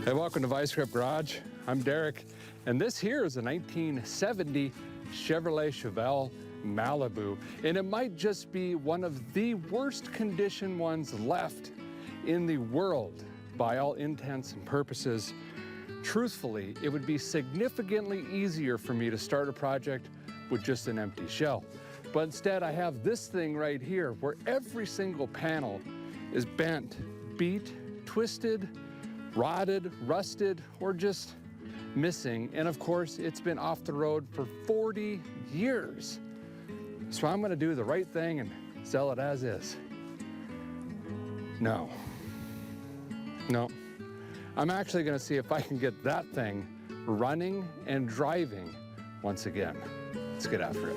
Hey, welcome to Vice Grip Garage. I'm Derek, and this here is a 1970 Chevrolet Chevelle Malibu, and it might just be one of the worst condition ones left in the world by all intents and purposes. Truthfully, it would be significantly easier for me to start a project with just an empty shell. But instead, I have this thing right here where every single panel is bent, beat, twisted, rotted, rusted, or just missing. And of course, it's been off the road for 40 years. So I'm gonna do the right thing and sell it as is. No. I'm actually gonna see if I can get that thing running and driving once again. Let's get after it.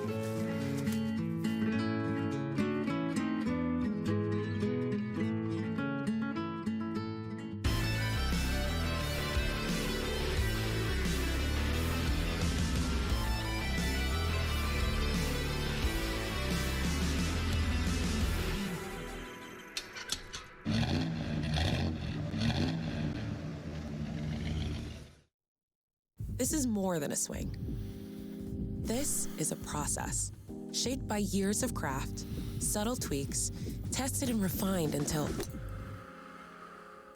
This is more than a swing. This is a process, shaped by years of craft, subtle tweaks, tested and refined until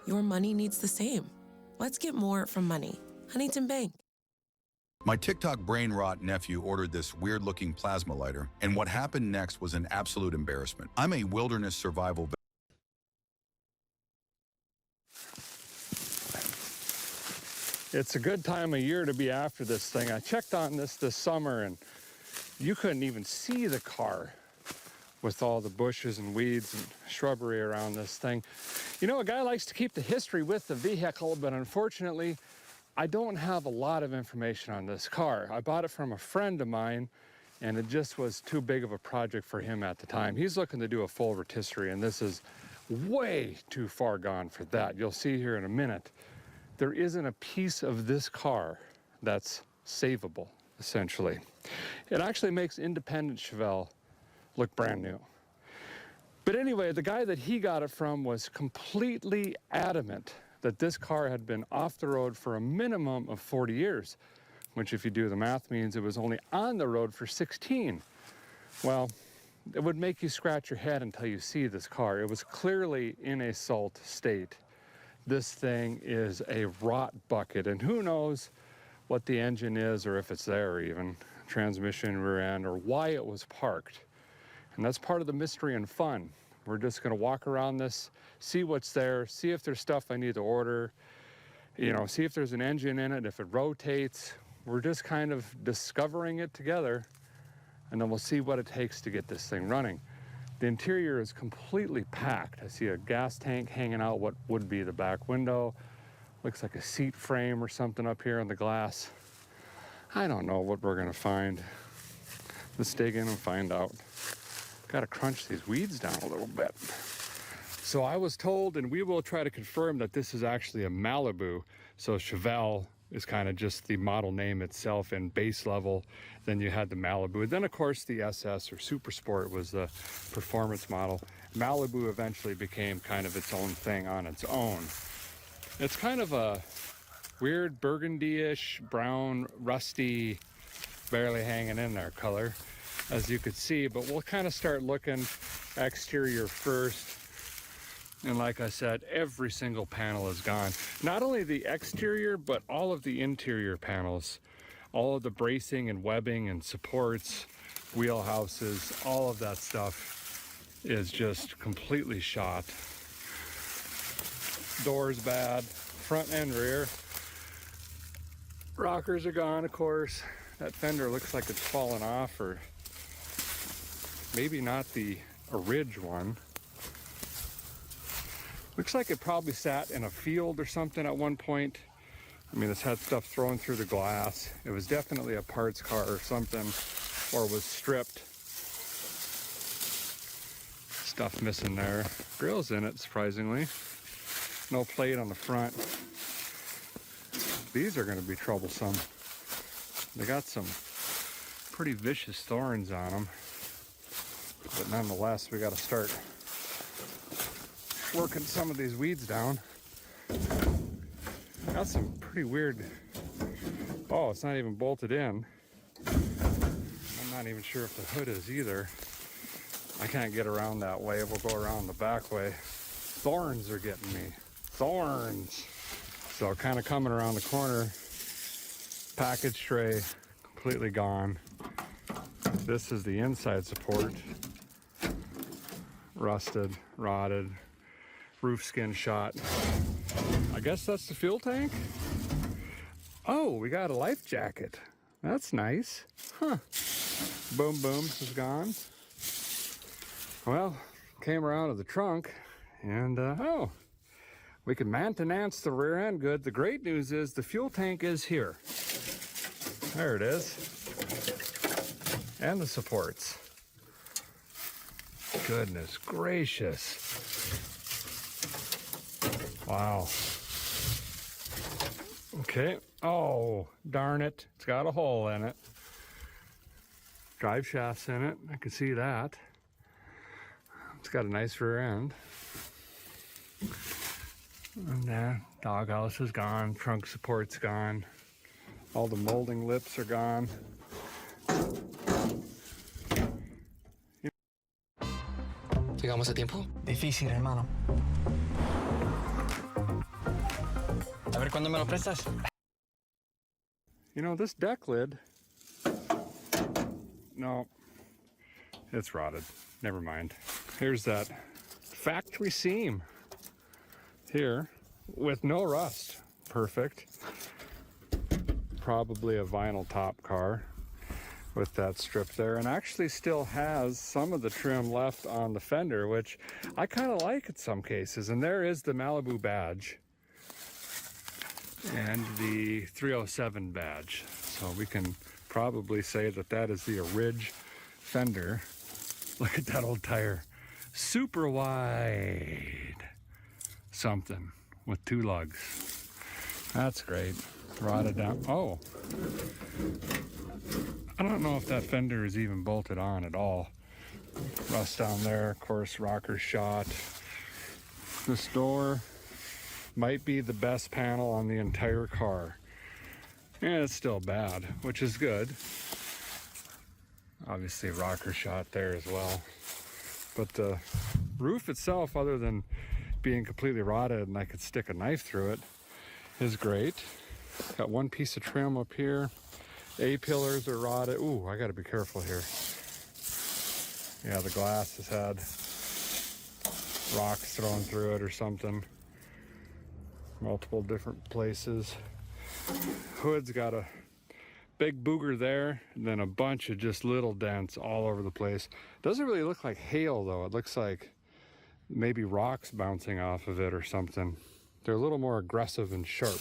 your money needs the same. Let's get more from money. Huntington Bank. My TikTok brain rot nephew ordered this weird-looking plasma lighter, and what happened next was an absolute embarrassment. I'm a wilderness survival vet. It's a good time of year to be after this thing. I checked on this summer and you couldn't even see the car with all the bushes and weeds and shrubbery around this thing. You know, a guy likes to keep the history with the vehicle, but unfortunately, I don't have a lot of information on this car. I bought it from a friend of mine and it just was too big of a project for him at the time. He's looking to do a full rotisserie and this is way too far gone for that. You'll see here in a minute. There isn't a piece of this car that's savable, essentially. It actually makes independent Chevelle look brand new. But anyway, the guy that he got it from was completely adamant that this car had been off the road for a minimum of 40 years, which if you do the math means it was only on the road for 16. Well, it would make you scratch your head until you see this car. It was clearly in a salt state. This thing is a rot bucket, and who knows what the engine is or if it's there even, transmission, rear end, or why it was parked. And that's part of the mystery and fun. We're just gonna walk around this, see what's there, see if there's stuff I need to order, you know, see if there's an engine in it, if it rotates. We're just kind of discovering it together, and then we'll see what it takes to get this thing running. The interior is completely packed. I see a gas tank hanging out what would be the back window. Looks like a seat frame or something up here on the glass. I don't know what we're gonna find. Let's dig in and find out. Gotta crunch these weeds down a little bit. So I was told, and we will try to confirm, that this is actually a Malibu. So Chevelle is kind of just the model name itself in base level. Then you had the Malibu. Then of course the SS or Super Sport was the performance model. Malibu eventually became kind of its own thing on its own. It's kind of a weird burgundy-ish, brown, rusty, barely hanging in there color, as you could see, but we'll kind of start looking exterior first. And like I said, every single panel is gone. Not only the exterior, but all of the interior panels. All of the bracing and webbing and supports, wheelhouses, all of that stuff is just completely shot. Doors bad, front and rear. Rockers are gone, of course. That fender looks like it's fallen off, or maybe not the Ridge one. Looks like it probably sat in a field or something at one point. I mean, this had stuff thrown through the glass. It was definitely a parts car or something, or was stripped. Stuff missing there. Grill's in it, surprisingly. No plate on the front. These are gonna be troublesome. They got some pretty vicious thorns on them. But nonetheless, we gotta start working some of these weeds down. Got some pretty weird, oh, it's not even bolted in. I'm not even sure if the hood is either. I can't get around that way. We'll go around the back way. Thorns are getting me. Thorns. So kind of coming around the corner, package tray completely gone. This is the inside support. Rusted, rotted, roof skin shot. I guess that's the fuel tank. Oh, we got a life jacket. That's nice. Huh. Boom booms is gone. Well, came around to the trunk and oh, we can maintenance the rear end good. The great news is the fuel tank is here. There it is. And the supports. Goodness gracious. Wow. Okay. Oh, darn it. It's got a hole in it. Drive shaft's in it. I can see that. It's got a nice rear end. And then doghouse is gone. Trunk support's gone. All the molding lips are gone. ¿Llegamos a tiempo? Difícil, hermano. A ver cuándo me lo prestas. You know, this deck lid, no, it's rotted. Never mind. Here's that factory seam here with no rust. Perfect. Probably a vinyl top car with that strip there, and actually still has some of the trim left on the fender, which I kind of like in some cases. And there is the Malibu badge and the 307 badge. So we can probably say that that is the Ridge fender. Look at that old tire. Super wide. Something with 2 lugs. That's great. Rotted down. Oh. I don't know if that fender is even bolted on at all. Rust down there, of course, rocker shot. This door might be the best panel on the entire car. And it's still bad, which is good. Obviously rocker shot there as well. But the roof itself, other than being completely rotted and I could stick a knife through it, is great. Got one piece of trim up here. A-pillars are rotted. Ooh, I gotta be careful here. Yeah, the glass has had rocks thrown through it or something. Multiple different places. Hood's got a big booger there, and then a bunch of just little dents all over the place. Doesn't really look like hail though. It looks like maybe rocks bouncing off of it or something. They're a little more aggressive and sharp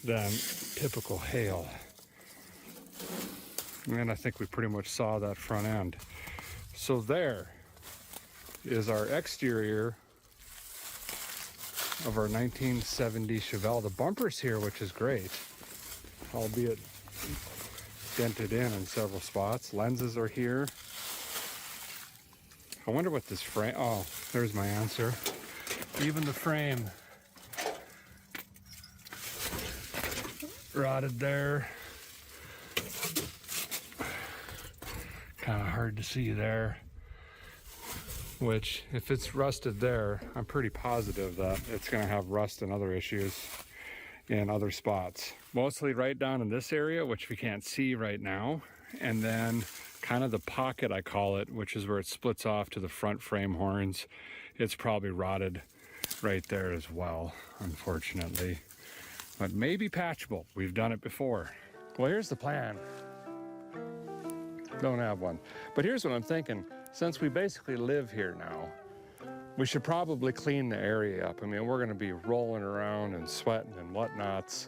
than typical hail. And I think we pretty much saw that front end. So there is our exterior of our 1970 Chevelle. The bumper's here, which is great, albeit dented in several spots. Lenses are here. I wonder what this frame, oh, there's my answer. Even the frame rotted there. Kind of hard to see there. Which, if it's rusted there, I'm pretty positive that it's going to have rust and other issues in other spots. Mostly right down in this area, which we can't see right now. And then kind of the pocket, I call it, which is where it splits off to the front frame horns. It's probably rotted right there as well, unfortunately. But maybe patchable. We've done it before. Well, here's the plan. Don't have one. But here's what I'm thinking. Since we basically live here now, we should probably clean the area up. I mean, we're gonna be rolling around and sweating and whatnots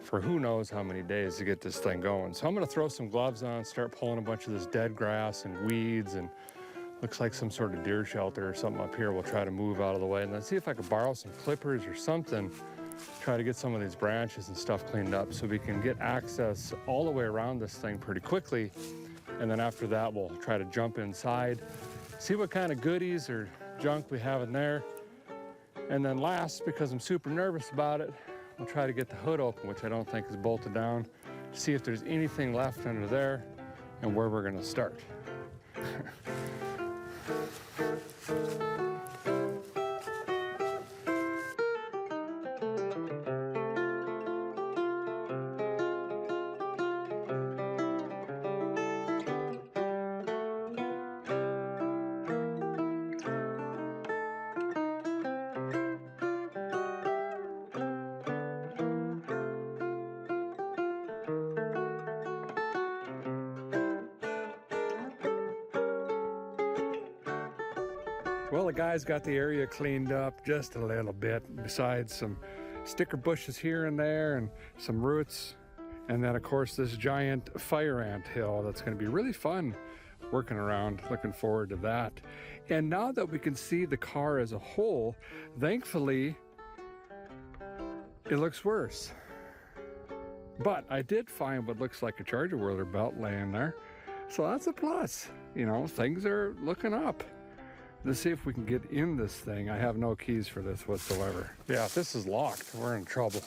for who knows how many days to get this thing going. So I'm gonna throw some gloves on, start pulling a bunch of this dead grass and weeds, and looks like some sort of deer shelter or something up here. We'll try to move out of the way, and then see if I could borrow some clippers or something, try to get some of these branches and stuff cleaned up so we can get access all the way around this thing pretty quickly. And then after that, we'll try to jump inside, see what kind of goodies or junk we have in there, And then last, because I'm super nervous about it, I'll try to get the hood open, which I don't think is bolted down, to see if there's anything left under there and where we're gonna start. Well, the guys got the area cleaned up just a little bit, besides some sticker bushes here and there and some roots. And then of course this giant fire ant hill that's gonna be really fun working around. Looking forward to that. And now that we can see the car as a whole, thankfully, it looks worse. But I did find what looks like a charger whirler belt laying there. So that's a plus. You know, things are looking up. Let's see if we can get in this thing. I have no keys for this whatsoever. Yeah, if this is locked, we're in trouble.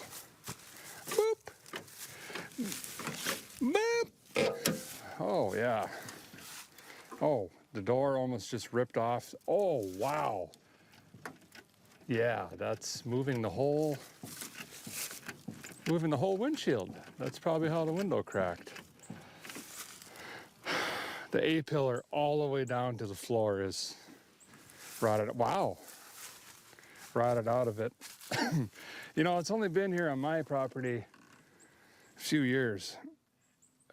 Boop. Boop. Oh, yeah. Oh, the door almost just ripped off. Oh, wow. Yeah, that's moving the whole windshield. That's probably how the window cracked. The A-pillar all the way down to the floor is rotted. Wow. Rotted out of it. You know, it's only been here on my property a few years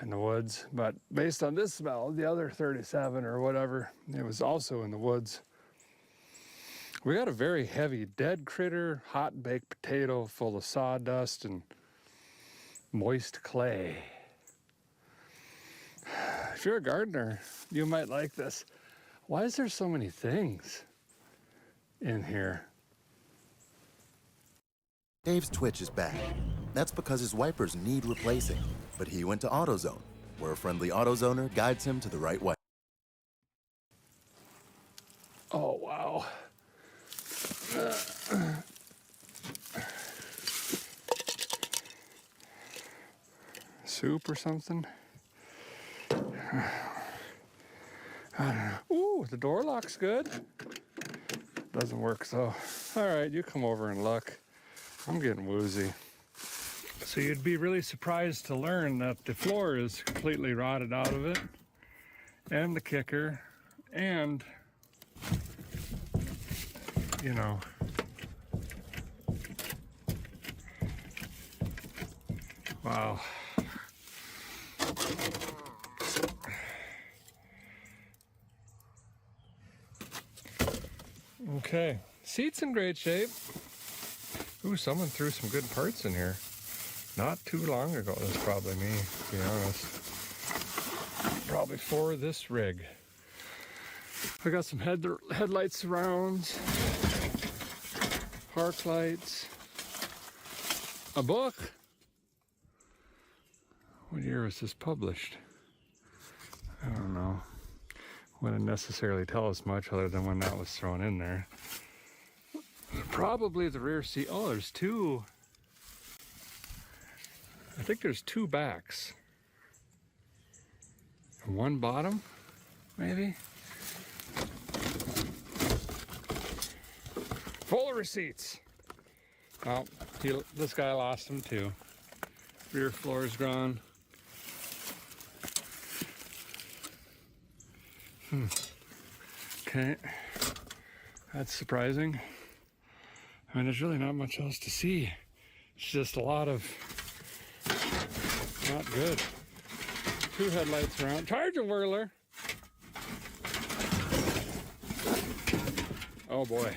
in the woods, but based on this smell, the other 37 or whatever, it was also in the woods. We got a very heavy dead critter, hot baked potato full of sawdust and moist clay. If you're a gardener, you might like this. Why is there so many things in here? Dave's twitch is bad. That's because his wipers need replacing. But he went to AutoZone, where a friendly AutoZoner guides him to the right wiper. Oh, wow. Soup or something? I don't know. Ooh, the door lock's good. Doesn't work, so. All right, you come over and look. I'm getting woozy. So you'd be really surprised to learn that the floor is completely rotted out of it, and the kicker, and, you know, wow. Okay, seat's in great shape. Ooh, someone threw some good parts in here. Not too long ago. That's probably me, to be honest. Probably for this rig. I got some headlight surrounds, park lights, a book. What year was this published? I don't know. Wouldn't necessarily tell us much other than when that was thrown in there. Probably the rear seat. Oh, there's two. I think there's two backs. And one bottom, maybe? Full of receipts. Oh, this guy lost them too. Rear floor's gone. Okay, that's surprising. I mean, there's really not much else to see. It's just a lot of not good. Two headlights around. Charger whirler. Oh boy.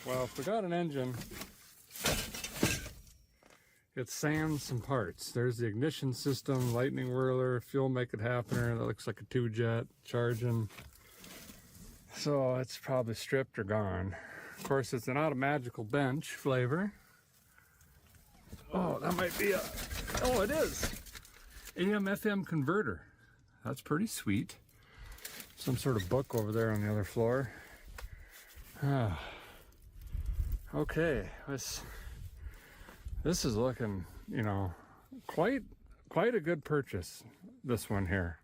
Well, if we got an engine, it sands some parts. There's the ignition system, lightning whirler, fuel make it happener. That looks like a 2-jet charging. So it's probably stripped or gone. Of course, it's not a magical bench flavor. Oh, that might be a, oh, it is. AM/FM converter. That's pretty sweet. Some sort of book over there on the other floor. Ah. Okay, this is looking, you know, quite a good purchase, this one here.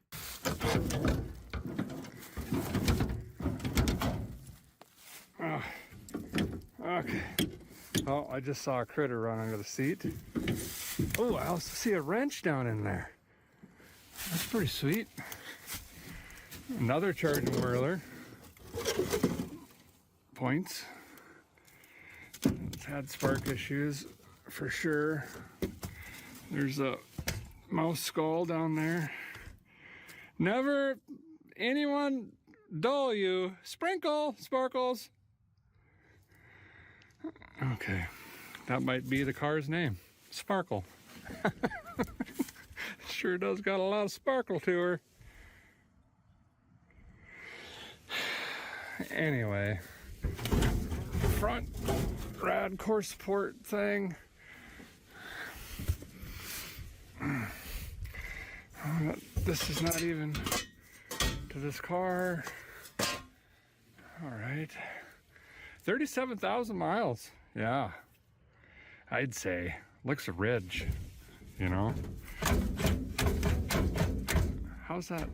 Okay. Oh, I just saw a critter run under the seat. Oh, I also see a wrench down in there. That's pretty sweet. Another charging whirler. Points. It's had spark issues for sure. There's a mouse skull down there. Never anyone dull you. Sprinkle, sparkles. Okay, that might be the car's name. Sparkle. Sure does got a lot of sparkle to her. Anyway, front rad core support thing. This is not even to this car. All right. 37,000 miles. Yeah. I'd say. Looks a ridge, you know. How's that?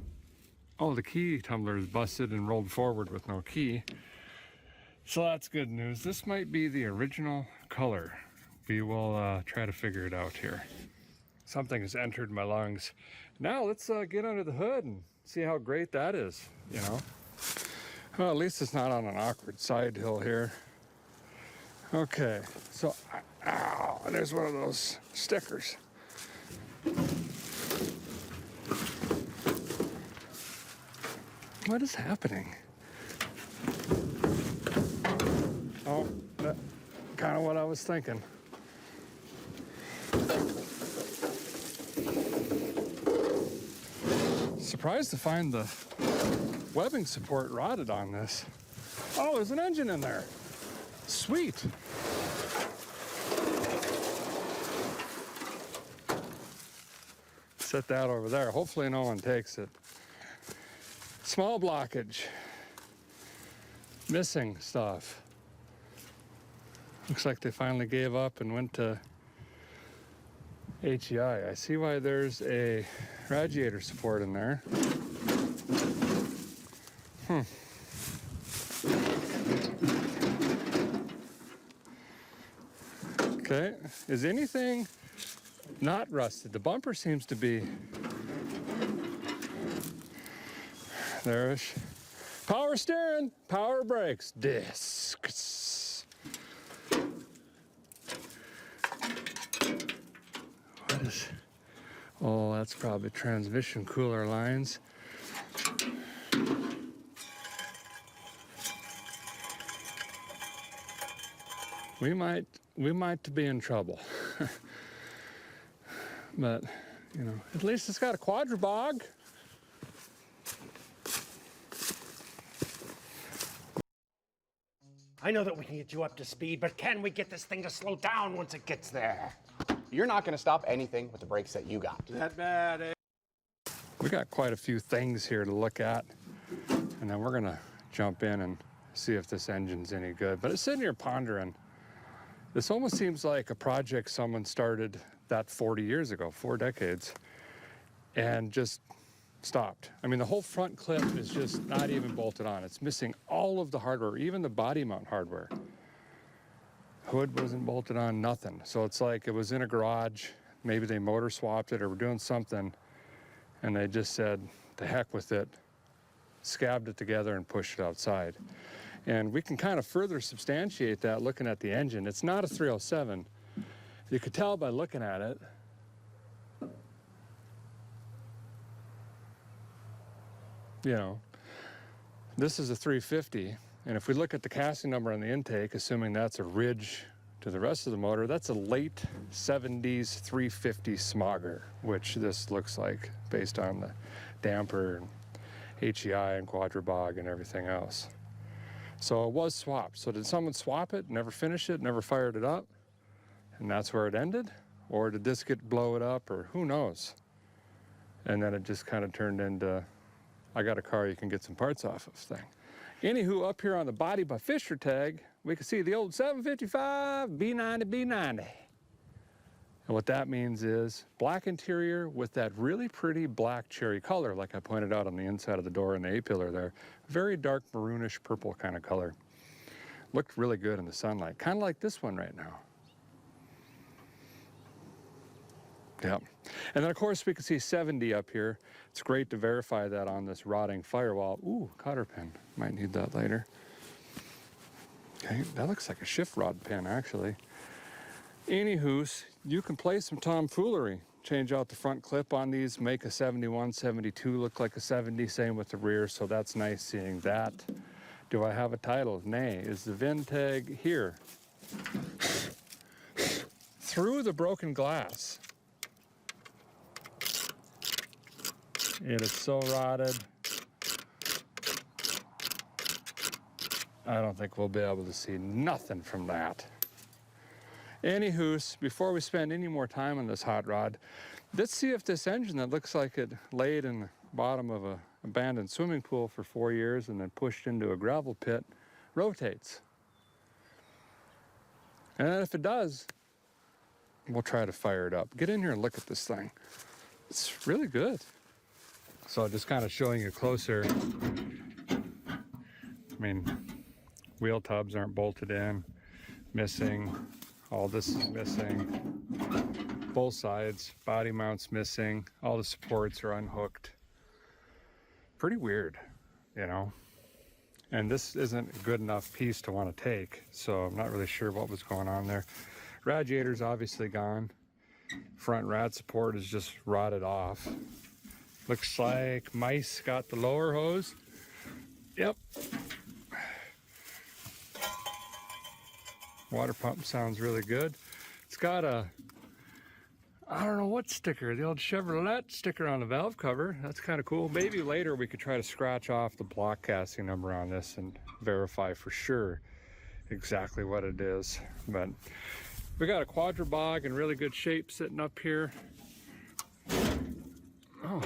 Oh, the key tumbler is busted and rolled forward with no key. So that's good news. This might be the original color. We will try to figure it out here. Something has entered my lungs. Now let's get under the hood and see how great that is, you know. Well, at least it's not on an awkward side hill here. Okay, so, ow, there's one of those stickers. What is happening? Oh, that's kind of what I was thinking. Surprised to find the webbing support rotted on this. Oh, there's an engine in there. Sweet. Set that over there. Hopefully no one takes it. Small blockage. Missing stuff. Looks like they finally gave up and went to HEI. I see why there's a radiator support in there. Okay, is anything not rusted? The bumper seems to be. There's power steering, power brakes, discs. What is? Oh, that's probably transmission cooler lines. We might be in trouble. But, you know, at least it's got a quadribog. I know that we can get you up to speed, but can we get this thing to slow down once it gets there? You're not going to stop anything with the brakes that you got. That bad, eh? We got quite a few things here to look at, and then we're gonna jump in and see if this engine's any good. But it's sitting here pondering. This almost seems like a project someone started that 40 years ago, 4 decades, and just stopped. I mean, the whole front clip is just not even bolted on. It's missing all of the hardware, even the body mount hardware. Hood wasn't bolted on, nothing. So it's like it was in a garage. Maybe they motor swapped it or were doing something, and they just said, the heck with it, scabbed it together and pushed it outside. And we can kind of further substantiate that looking at the engine. It's not a 307. You could tell by looking at it. You know, this is a 350, and if we look at the casting number on the intake, assuming that's a ridge to the rest of the motor, that's a late 70s 350 Smogger, which this looks like based on the damper and HEI and quadribog and everything else. So it was swapped. So did someone swap it, never finish it, never fired it up, and that's where it ended? Or did this get blow it up, or who knows? And then it just kind of turned into, I got a car you can get some parts off of thing. Anywho, up here on the body by Fisher tag, we can see the old 755 B90 B90. And what that means is black interior with that really pretty black cherry color, like I pointed out on the inside of the door and the A-pillar there. Very dark maroonish purple kind of color. Looked really good in the sunlight, kind of like this one right now. Yep. And then of course we can see 70 up here. It's great to verify that on this rotting firewall. Ooh, cotter pin. Might need that later. Okay, that looks like a shift rod pin actually. Anywho's, you can play some tomfoolery. Change out the front clip on these, make a 71, 72 look like a 70, same with the rear, so that's nice seeing that. Do I have a title? Nay. Is the VIN tag here? Through the broken glass. It is so rotted. I don't think we'll be able to see nothing from that. Anywho's, before we spend any more time on this hot rod, let's see if this engine that looks like it laid in the bottom of an abandoned swimming pool for 4 years and then pushed into a gravel pit rotates. And if it does, we'll try to fire it up. Get in here and look at this thing. It's really good. So just kind of showing you closer. I mean, wheel tubs aren't bolted in, missing. All this is missing. Both sides, body mounts missing. All the supports are unhooked. Pretty weird, you know. And this isn't a good enough piece to want to take, so I'm not really sure what was going on there. Radiator's obviously gone. Front rad support is just rotted off. Looks like mice got the lower hose. Yep. Water pump sounds really good. It's got a, I don't know what sticker, the old Chevrolet sticker on the valve cover. That's kind of cool. Maybe later we could try to scratch off the block casting number on this and verify for sure exactly what it is. But we got a quadribog in really good shape sitting up here. Oh,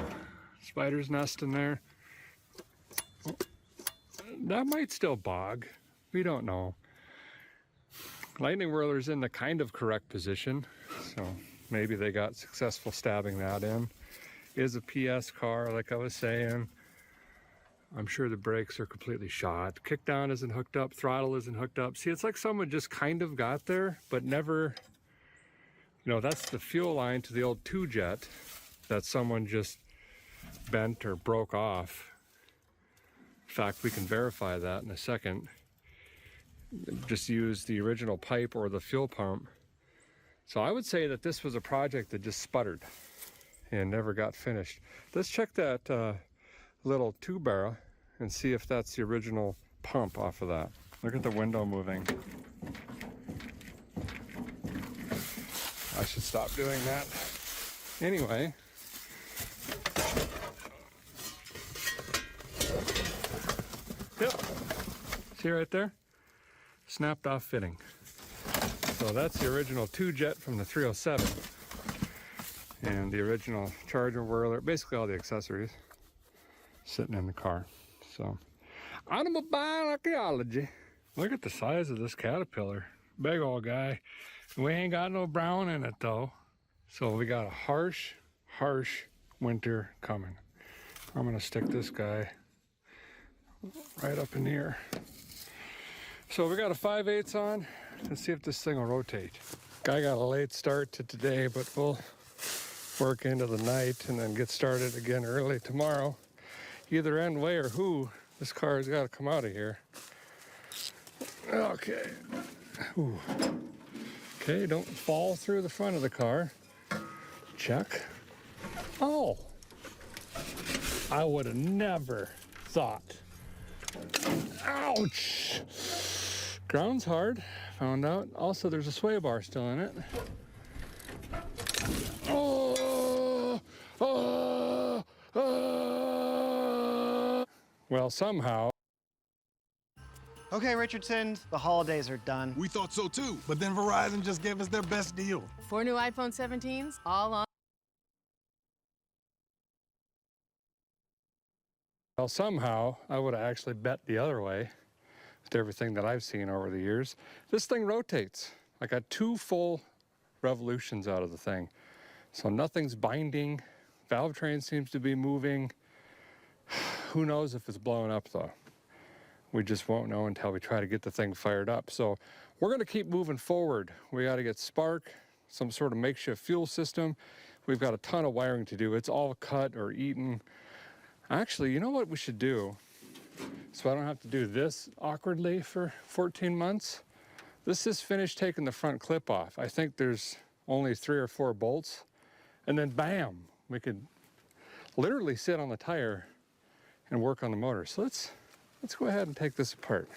spider's nest in there. That might still bog. We don't know. Lightning whirler's in the kind of correct position, so maybe they got successful stabbing that in. Is a PS car, like I was saying. I'm sure the brakes are completely shot. Kickdown isn't hooked up, throttle isn't hooked up. See, it's like someone just kind of got there, but never, you know, that's the fuel line to the old 2-jet that someone just bent or broke off. In fact, we can verify that in a second. Just use the original pipe or the fuel pump. So I would say that this was a project that just sputtered and never got finished. Let's check that little 2-barrel and see if that's the original pump off of that. Look at the window moving. I should stop doing that. Anyway. Yep. See right there? Snapped off fitting. So that's the original 2-jet from the 307. And the original charger whirler, basically all the accessories sitting in the car. So, automobile archaeology. Look at the size of this Caterpillar. Big old guy. We ain't got no brown in it though. So we got a harsh, harsh winter coming. I'm gonna stick this guy right up in here. So we got a 5/8 on. Let's see if this thing will rotate. Guy got a late start to today, but we'll work into the night and then get started again early tomorrow. Either end way or who, this car has got to come out of here. Okay. Ooh. Okay, don't fall through the front of the car. Check. Oh! I would have never thought. Ouch! Ground's hard, found out. Also, there's a sway bar still in it. Oh! Oh! Oh! Well, somehow. Okay, Richardson, the holidays are done. We thought so too, but then Verizon just gave us their best deal. 4 new iPhone 17s, all on. Well, somehow, I would have actually bet the other way. with everything that I've seen over the years. This thing rotates. I got 2 full revolutions out of the thing. So nothing's binding. Valve train seems to be moving. Who knows if it's blowing up though? We just won't know until we try to get the thing fired up. So we're gonna keep moving forward. We gotta get spark, some sort of makeshift fuel system. We've got a ton of wiring to do. It's all cut or eaten. Actually, you know what we should do? So I don't have to do this awkwardly for 14 months. Let's just finish taking the front clip off. I think there's only 3 or 4 bolts. And then bam, we could literally sit on the tire and work on the motor. So let's go ahead and take this apart.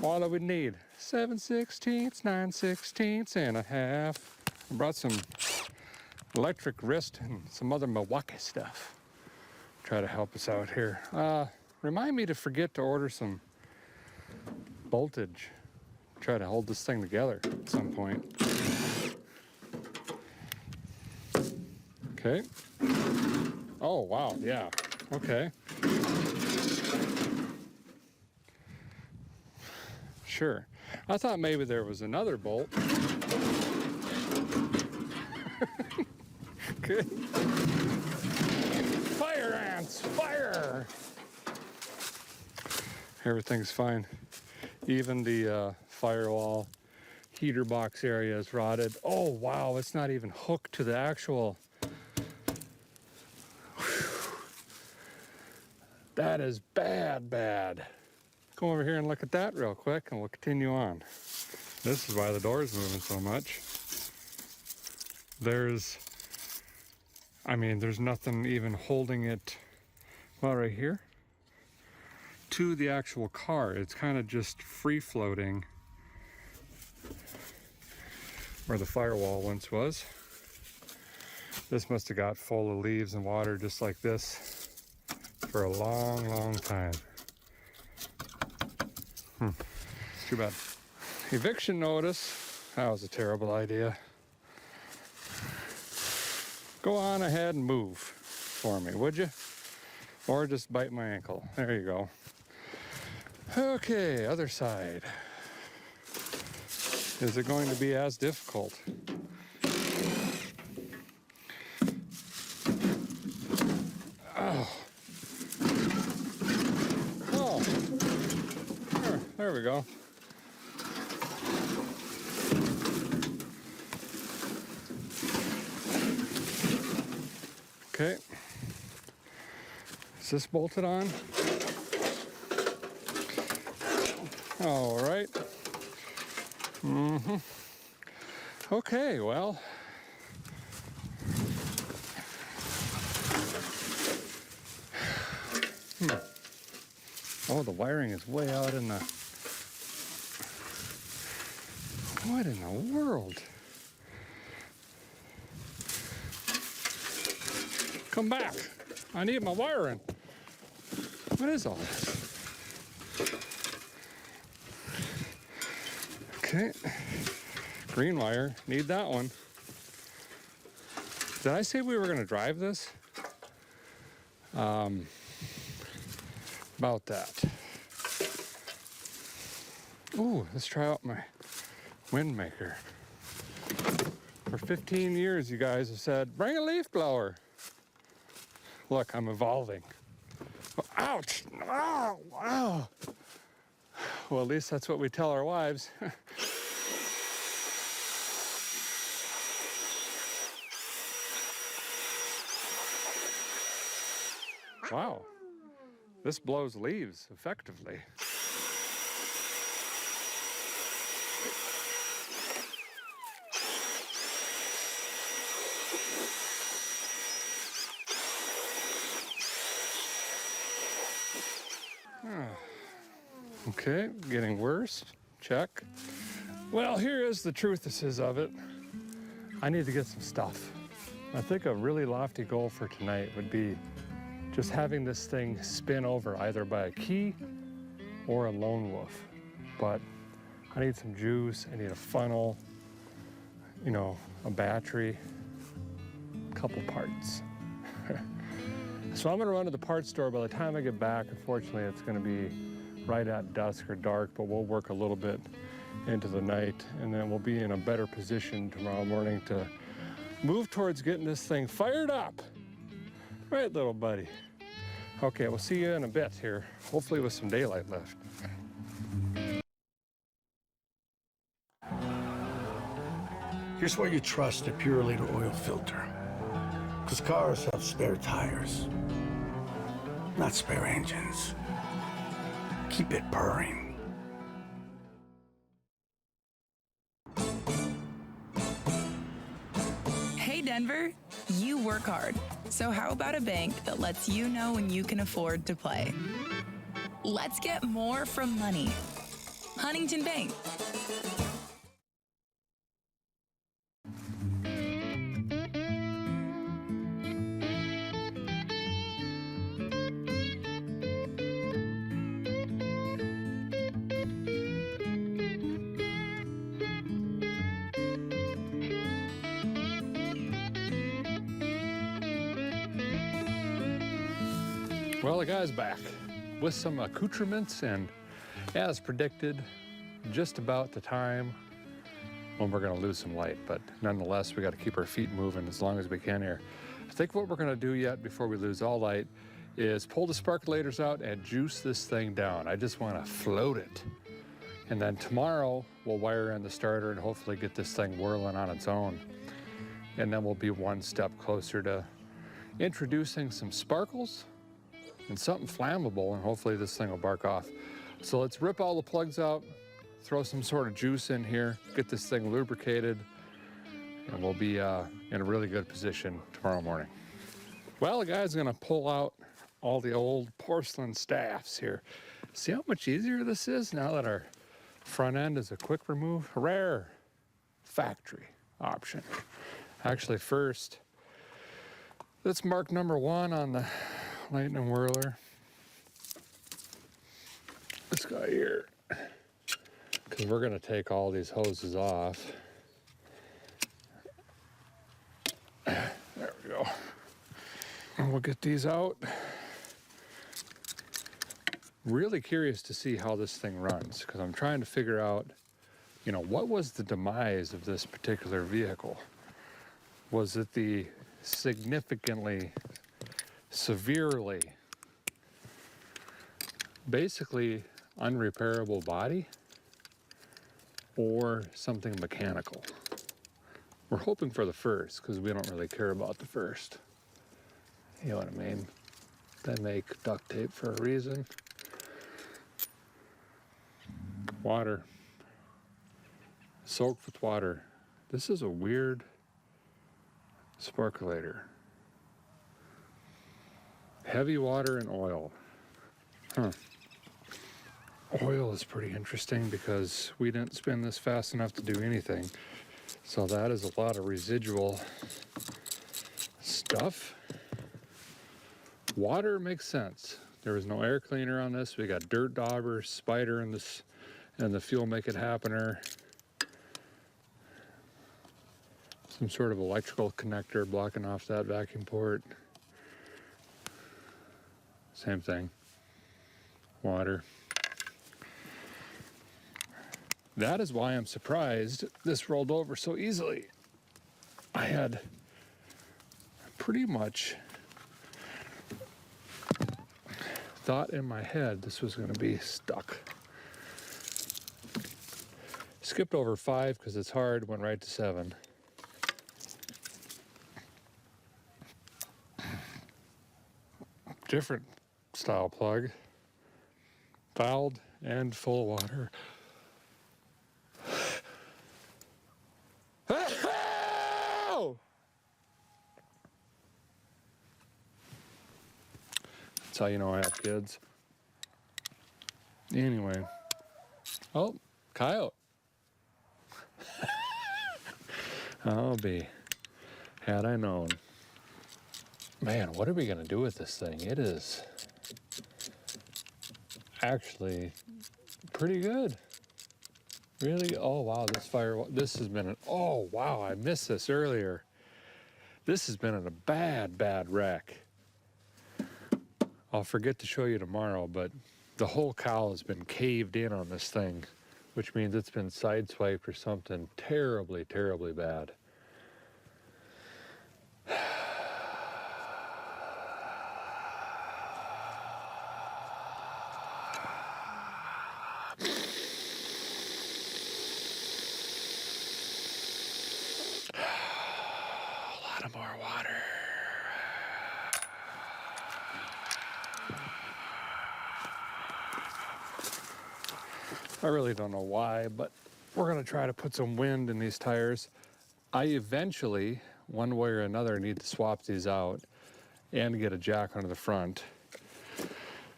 All that we need, 7/16, 9/16 and a half. I brought some electric wrist and some other Milwaukee stuff. Try to help us out here. Remind me to forget to order some voltage. Try to hold this thing together at some point. Okay. Oh, wow, yeah, okay. Sure. I thought maybe there was another bolt. Okay. Fire ants, fire! Everything's fine. Even the firewall heater box area is rotted. Oh, wow, it's not even hooked to the actual... That is bad, bad. Come over here and look at that real quick and we'll continue on. This is why the door is moving so much. There's nothing even holding it, well, right here, to the actual car. It's kind of just free floating where the firewall once was. This must have got full of leaves and water just like this for a long, long time. Too bad. Eviction notice. That was a terrible idea. Go on ahead and move for me, would you? Or just bite my ankle. There you go. Okay, other side. Is it going to be as difficult? Oh. Oh. There we go. Okay. Is this bolted on? All right. Okay, well. Oh, the wiring is way out in the... What in the world? Come back. I need my wiring. What is all this? Okay. Green wire. Need that one. Did I say we were going to drive this? About that. Ooh, let's try out my wind maker. For 15 years, you guys have said, bring a leaf blower. Look, I'm evolving. Oh, ouch! Oh, wow! Well, at least that's what we tell our wives. Wow, this blows leaves effectively. Okay, getting worse. Check. Well, here is the truth of it. I need to get some stuff. I think a really lofty goal for tonight would be just having this thing spin over either by a key or a lone wolf. But I need some juice, I need a funnel, you know, a battery, a couple parts. So I'm gonna run to the parts store. By the time I get back, unfortunately, it's gonna be right at dusk or dark, but we'll work a little bit into the night, and then we'll be in a better position tomorrow morning to move towards getting this thing fired up. Right, little buddy? Okay, we'll see you in a bit here, hopefully with some daylight left. Here's where you trust a Purolator oil filter. Because cars have spare tires, not spare engines. Keep it purring. Hey, Denver, you work hard. So how about a bank that lets you know when you can afford to play? Let's get more from money. Huntington Bank. Well, the guy's back with some accoutrements, and as predicted, just about the time when we're gonna lose some light, but nonetheless, we gotta keep our feet moving as long as we can here. I think what we're gonna do yet before we lose all light is pull the sparkulators out and juice this thing down. I just wanna float it. And then tomorrow, we'll wire in the starter and hopefully get this thing whirling on its own. And then we'll be one step closer to introducing some sparkles and something flammable, and hopefully this thing will bark off. So let's rip all the plugs out, throw some sort of juice in here, get this thing lubricated, and we'll be in a really good position tomorrow morning. Well, the guy's gonna pull out all the old porcelain staffs here. See how much easier this is now that our front end is a quick remove? Rare factory option. Actually, first, let's mark number 1 on the Lightning Whirler. This guy here, because we're gonna take all these hoses off. There we go. And we'll get these out. Really curious to see how this thing runs, because I'm trying to figure out, you know, what was the demise of this particular vehicle? Was it the significantly, severely, basically unrepairable body, or something mechanical? We're hoping for the first, because we don't really care about the first. You know what I mean? They make duct tape for a reason. Water. Soaked with water. This is a weird sparkulator. Heavy water and oil. Huh. Oil is pretty interesting because we didn't spin this fast enough to do anything. So that is a lot of residual stuff. Water makes sense. There was no air cleaner on this. We got dirt dauber, spider in this, and the fuel make it happener. Some sort of electrical connector blocking off that vacuum port. Same thing. Water. That is why I'm surprised this rolled over so easily. I had pretty much thought in my head this was going to be stuck. Skipped over 5 because it's hard, went right to 7. Different style plug. Fouled and full of water. That's how you know I have kids. Anyway. Oh, coyote. I'll be. Had I known. Man, what are we gonna do with this thing? It is actually pretty good. Really? Oh wow, this has been oh wow, I missed this earlier. This has been in a bad wreck. I'll forget to show you tomorrow, but the whole cowl has been caved in on this thing, which means it's been sideswiped or something terribly, terribly bad. A lot of more water. I really don't know why, but we're gonna try to put some wind in these tires. I eventually, one way or another, need to swap these out and get a jack under the front.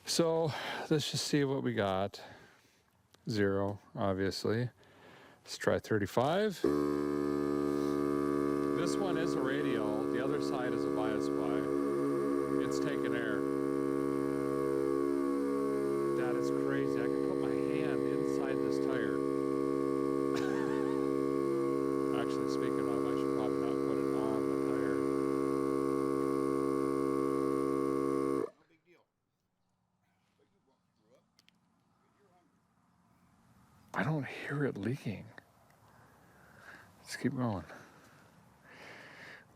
So let's just see what we got. 0, obviously. Let's try 35. This one is a radial, the other side is a bias ply. It's taking air. That is crazy. I can put my hand inside this tire. Actually, speaking of, I should probably not put it on the tire. No big deal. I don't hear it leaking. Let's keep going.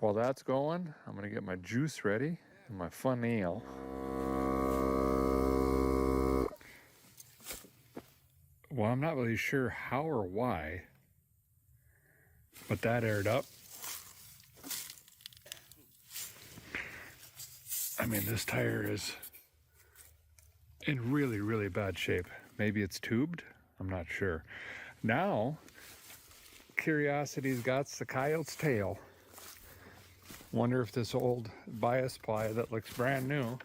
While that's going, I'm gonna get my juice ready and my funnel. Well, I'm not really sure how or why, but that aired up. I mean, this tire is in really, really bad shape. Maybe it's tubed, I'm not sure. Now, curiosity's got the coyote's tail. Wonder if this old bias ply that looks brand new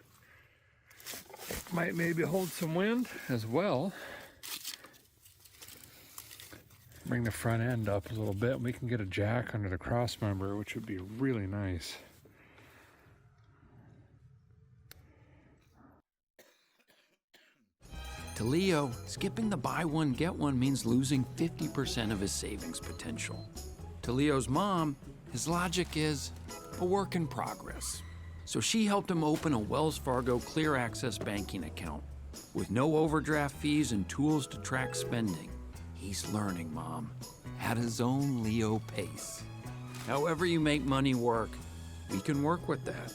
might maybe hold some wind as well. Bring the front end up a little bit and we can get a jack under the cross member, which would be really nice. To Leo, skipping the buy one, get one means losing 50% of his savings potential. To Leo's mom, his logic is a work in progress. So she helped him open a Wells Fargo Clear Access banking account with no overdraft fees and tools to track spending. He's learning, Mom, at his own Leo pace. However you make money work, we can work with that.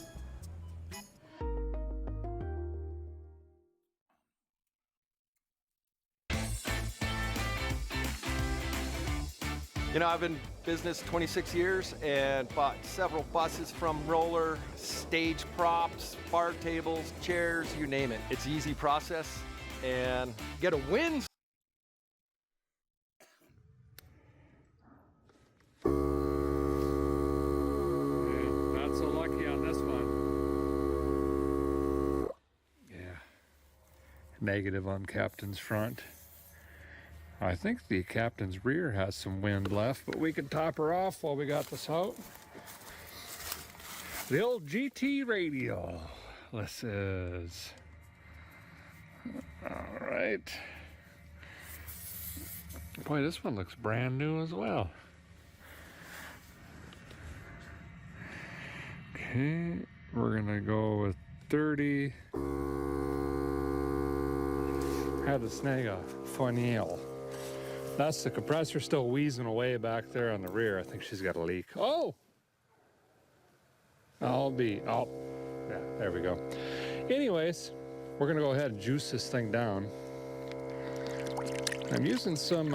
You know, I've been in business 26 years and bought several buses from Roller, stage props, bar tables, chairs, you name it. It's an easy process and get a win. Not so lucky on this one. Yeah. Negative on captain's front. I think the captain's rear has some wind left, but we can top her off while we got this out. The old GT radial. This is... All right. Boy, this one looks brand new as well. Okay, we're gonna go with 30. Had to snag a funnel. That's the compressor still wheezing away back there on the rear. I think she's got a leak. Oh! Oh, yeah, there we go. Anyways, we're gonna go ahead and juice this thing down. I'm using some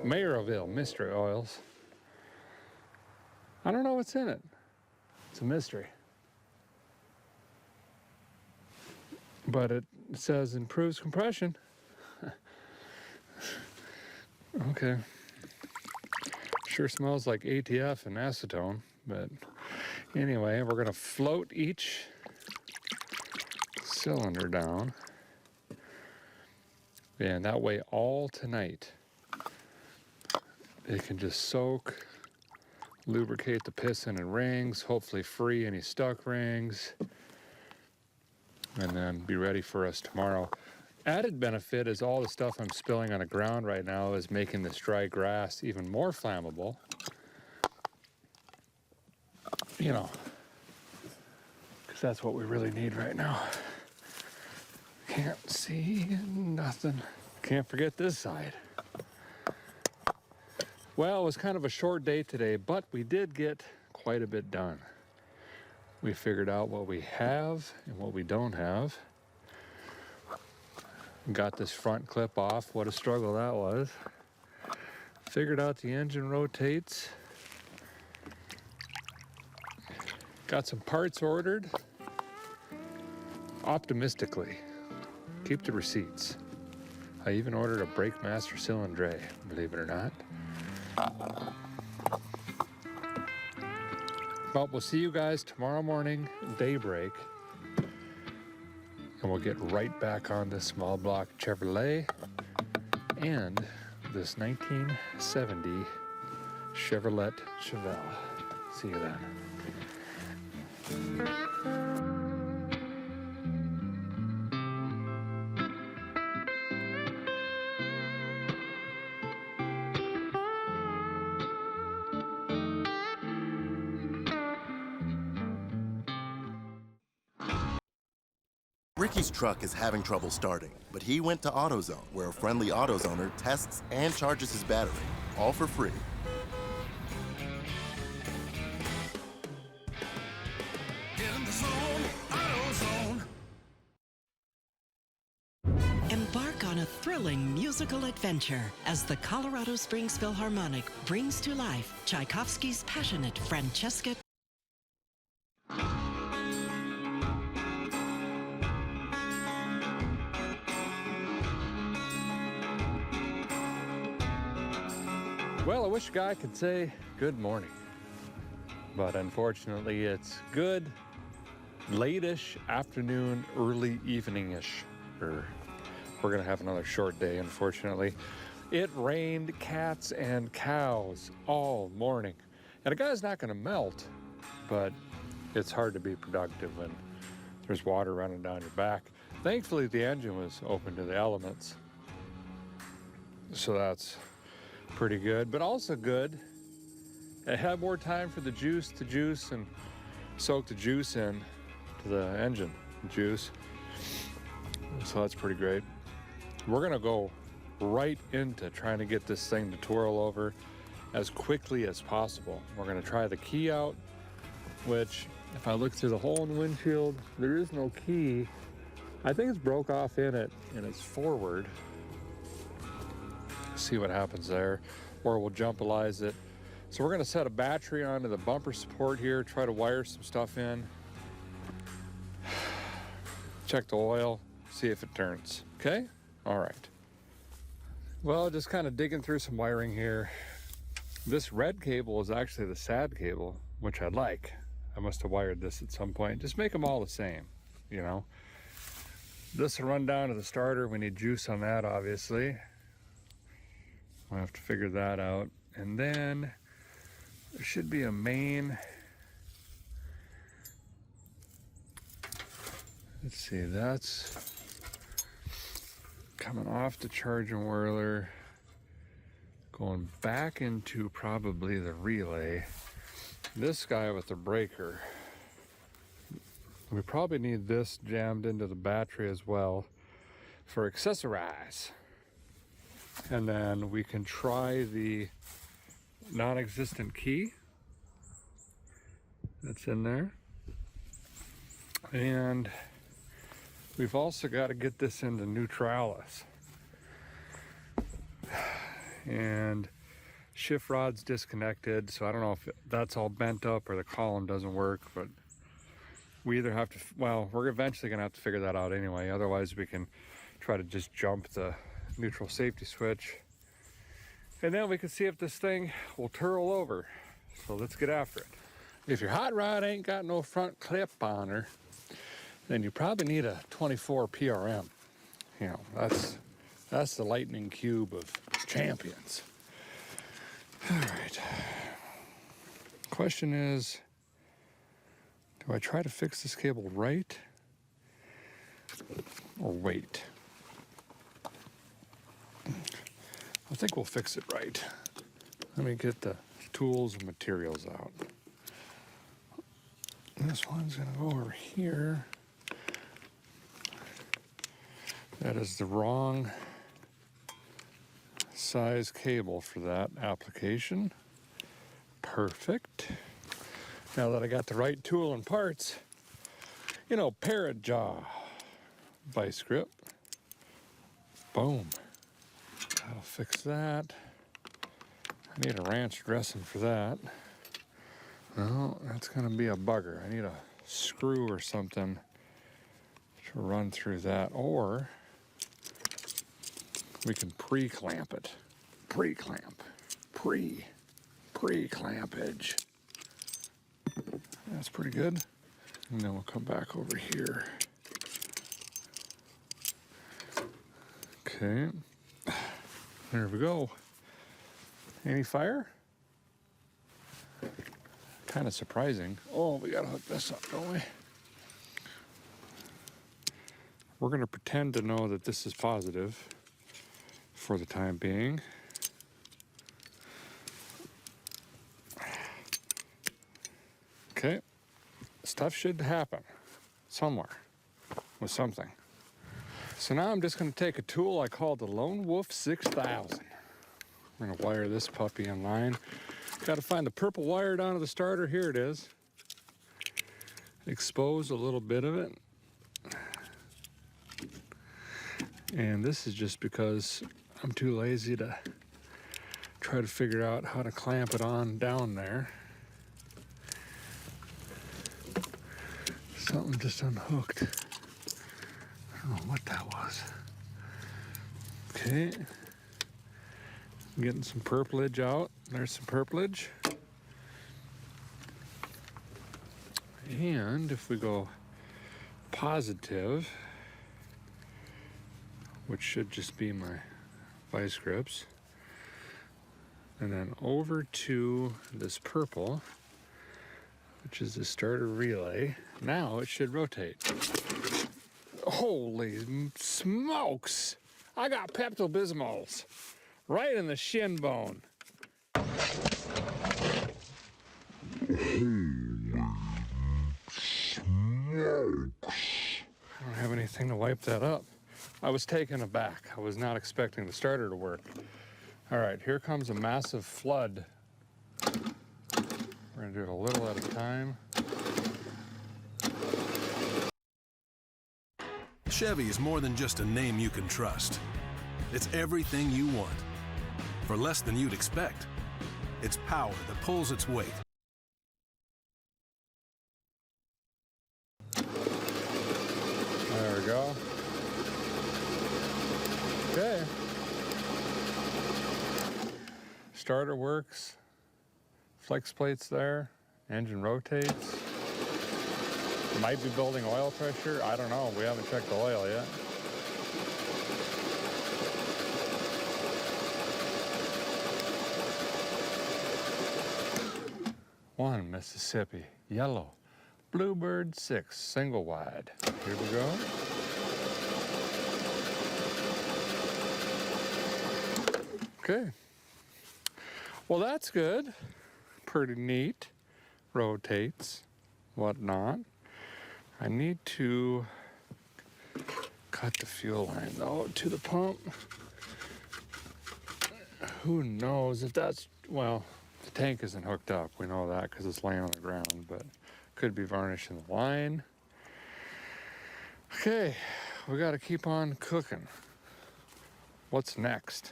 Mayorville mystery oils. I don't know what's in it. It's a mystery. But it says improves compression. Okay. Sure smells like ATF and acetone, but anyway, we're gonna float each cylinder down. And that way all tonight, it can just soak, lubricate the piston and rings, hopefully free any stuck rings, and then be ready for us tomorrow. Added benefit is all the stuff I'm spilling on the ground right now is making this dry grass even more flammable. You know, because that's what we really need right now. Can't see nothing. Can't forget this side. Well, it was kind of a short day today, but we did get quite a bit done. We figured out what we have and what we don't have. Got this front clip off. What a struggle that was. Figured out the engine rotates. Got some parts ordered. Optimistically. Keep the receipts. I even ordered a Brake Master Cylindre, believe it or not. But we'll see you guys tomorrow morning, daybreak. And we'll get right back on this small block Chevrolet and this 1970 Chevrolet Chevelle. See you then. Ricky's truck is having trouble starting, but he went to AutoZone, where a friendly AutoZoner tests and charges his battery, all for free. Embark on a thrilling musical adventure as the Colorado Springs Philharmonic brings to life Tchaikovsky's passionate Francesca. Well, I wish a guy could say good morning, but unfortunately it's good late-ish afternoon, early evening-ish. We're gonna have another short day, unfortunately. It rained cats and cows all morning, and a guy's not gonna melt, but it's hard to be productive when there's water running down your back. Thankfully, the engine was open to the elements, so that's pretty good, but also good. I had more time for the juice to juice and soak the juice in to the engine juice. So that's pretty great. We're gonna go right into trying to get this thing to twirl over as quickly as possible. We're gonna try the key out, which if I look through the hole in the windshield, there is no key. I think it's broke off in it and it's forward. See what happens there, or we'll jumpalize it. So we're gonna set a battery onto the bumper support here, try to wire some stuff in. Check the oil, see if it turns, okay? All right. Well, just kind of digging through some wiring here. This red cable is actually the SAD cable, which I like. I must have wired this at some point. Just make them all the same, you know? This will run down to the starter. We need juice on that, obviously. We'll have to figure that out. And then there should be a main. Let's see, that's coming off the charging whirler, going back into probably the relay. This guy with the breaker. We probably need this jammed into the battery as well for accessorize. And then we can try the non-existent key that's in there. And we've also got to get this into neutralis. And shift rod's disconnected, so I don't know if that's all bent up or the column doesn't work, but we either have to, well, we're eventually gonna have to figure that out anyway. Otherwise we can try to just jump the neutral safety switch, and then we can see if this thing will turl over. So let's get after it. If your hot rod ain't got no front clip on her, then you probably need a 24 PRM. You know, that's the lightning cube of champions. All right. Question is, do I try to fix this cable right or wait? I think we'll fix it right. Let me get the tools and materials out. This one's gonna go over here. That is the wrong size cable for that application. Perfect. Now that I got the right tool and parts, you know, parrot jaw vice grip. Boom. I'll fix that. I need a ranch dressing for that. No, that's gonna be a bugger. I need a screw or something to run through that, or we can pre-clamp it. Pre-clamp. Pre-clampage. That's pretty good. And then we'll come back over here. Okay. There we go. Any fire? Kind of surprising. Oh, we gotta hook this up, don't we? We're gonna pretend to know that this is positive for the time being. Okay. Stuff should happen somewhere with something. So now I'm just going to take a tool I call the Lone Wolf 6000. I'm going to wire this puppy in line. Got to find the purple wire down to the starter. Here it is. Expose a little bit of it. And this is just because I'm too lazy to try to figure out how to clamp it on down there. Something just unhooked. I don't know what that was. Okay. I'm getting some purplage out. There's some purplage. And if we go positive, which should just be my vice grips, and then over to this purple, which is the starter relay. Now it should rotate. Holy smokes! I got Pepto-Bismols right in the shin bone. I don't have anything to wipe that up. I was taken aback. I was not expecting the starter to work. All right, here comes a massive flood. We're gonna do it a little at a time. Chevy is more than just a name you can trust. It's everything you want, for less than you'd expect. It's power that pulls its weight. There we go. Okay. Starter works. Flex plate's there. Engine rotates. Might be building oil pressure. I don't know. We haven't checked the oil yet. One Mississippi, yellow. Bluebird 6, single wide. Here we go. Okay. Well, that's good. Pretty neat. Rotates, whatnot. I need to cut the fuel line though to the pump. Who knows if that's, well, the tank isn't hooked up. We know that because it's laying on the ground, but could be varnishing the line. Okay, we got to keep on cooking. What's next?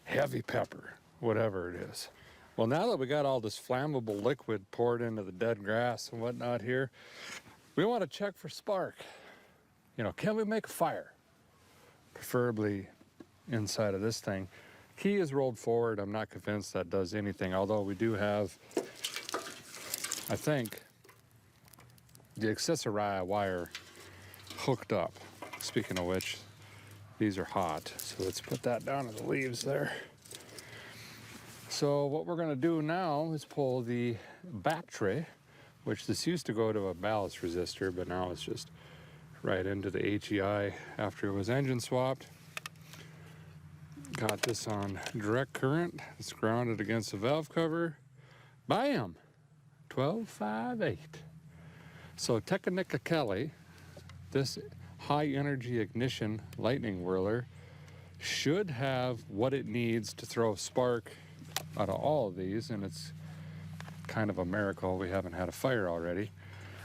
Heavy pepper, whatever it is. Well, now that we got all this flammable liquid poured into the dead grass and whatnot here, we want to check for spark. You know, can we make a fire? Preferably inside of this thing. Key is rolled forward. I'm not convinced that does anything, although we do have, I think, the accessory wire hooked up. Speaking of which, these are hot, so let's put that down in the leaves there. So what we're going to do now is pull the battery, which this used to go to a ballast resistor, but now it's just right into the HEI after it was engine swapped. Got this on direct current. It's grounded against the valve cover. Bam! 12.58. So technically, this high energy ignition lightning whirler should have what it needs to throw a spark out of all of these, and it's kind of a miracle we haven't had a fire already.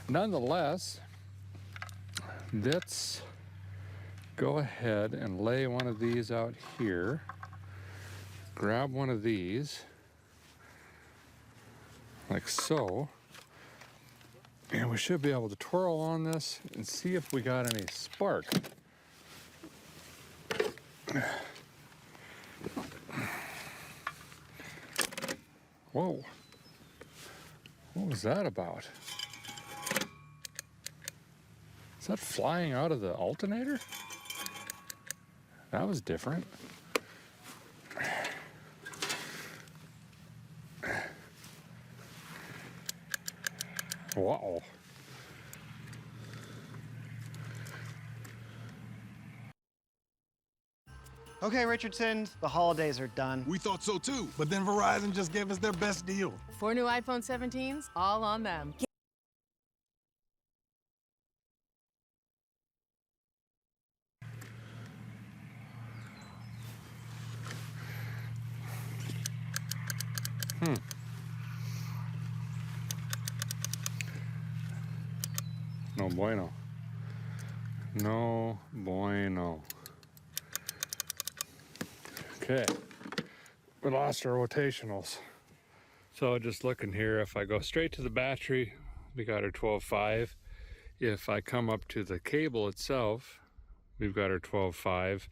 Nonetheless, let's go ahead and lay one of these out here. Grab one of these, like so, and we should be able to twirl on this and see if we got any spark. Whoa, what was that about? Is that flying out of the alternator? That was different. Wow. Okay, Richardson, the holidays are done. We thought so too, but then Verizon just gave us their best deal. 4 new iPhone 17s, all on them. No bueno. No bueno. Okay, we lost our rotationals. So just looking here, if I go straight to the battery, we got our 12.5. If I come up to the cable itself, we've got our 12.5.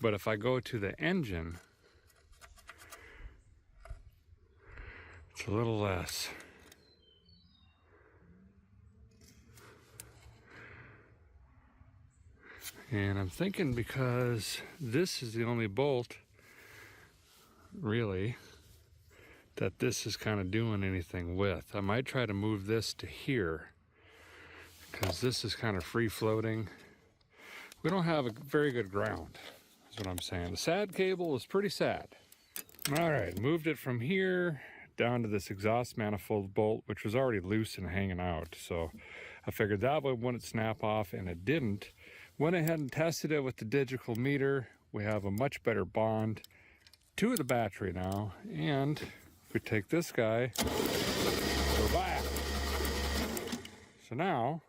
But if I go to the engine, it's a little less. And I'm thinking because this is the only bolt, really, that this is kind of doing anything with. I might try to move this to here, because this is kind of free floating. We don't have a very good ground, is what I'm saying. The SAD cable is pretty sad. All right, moved it from here down to this exhaust manifold bolt, which was already loose and hanging out. So I figured that wouldn't snap off, and it didn't. Went ahead and tested it with the digital meter. We have a much better bond to the battery now. And if we take this guy, we're back. So now,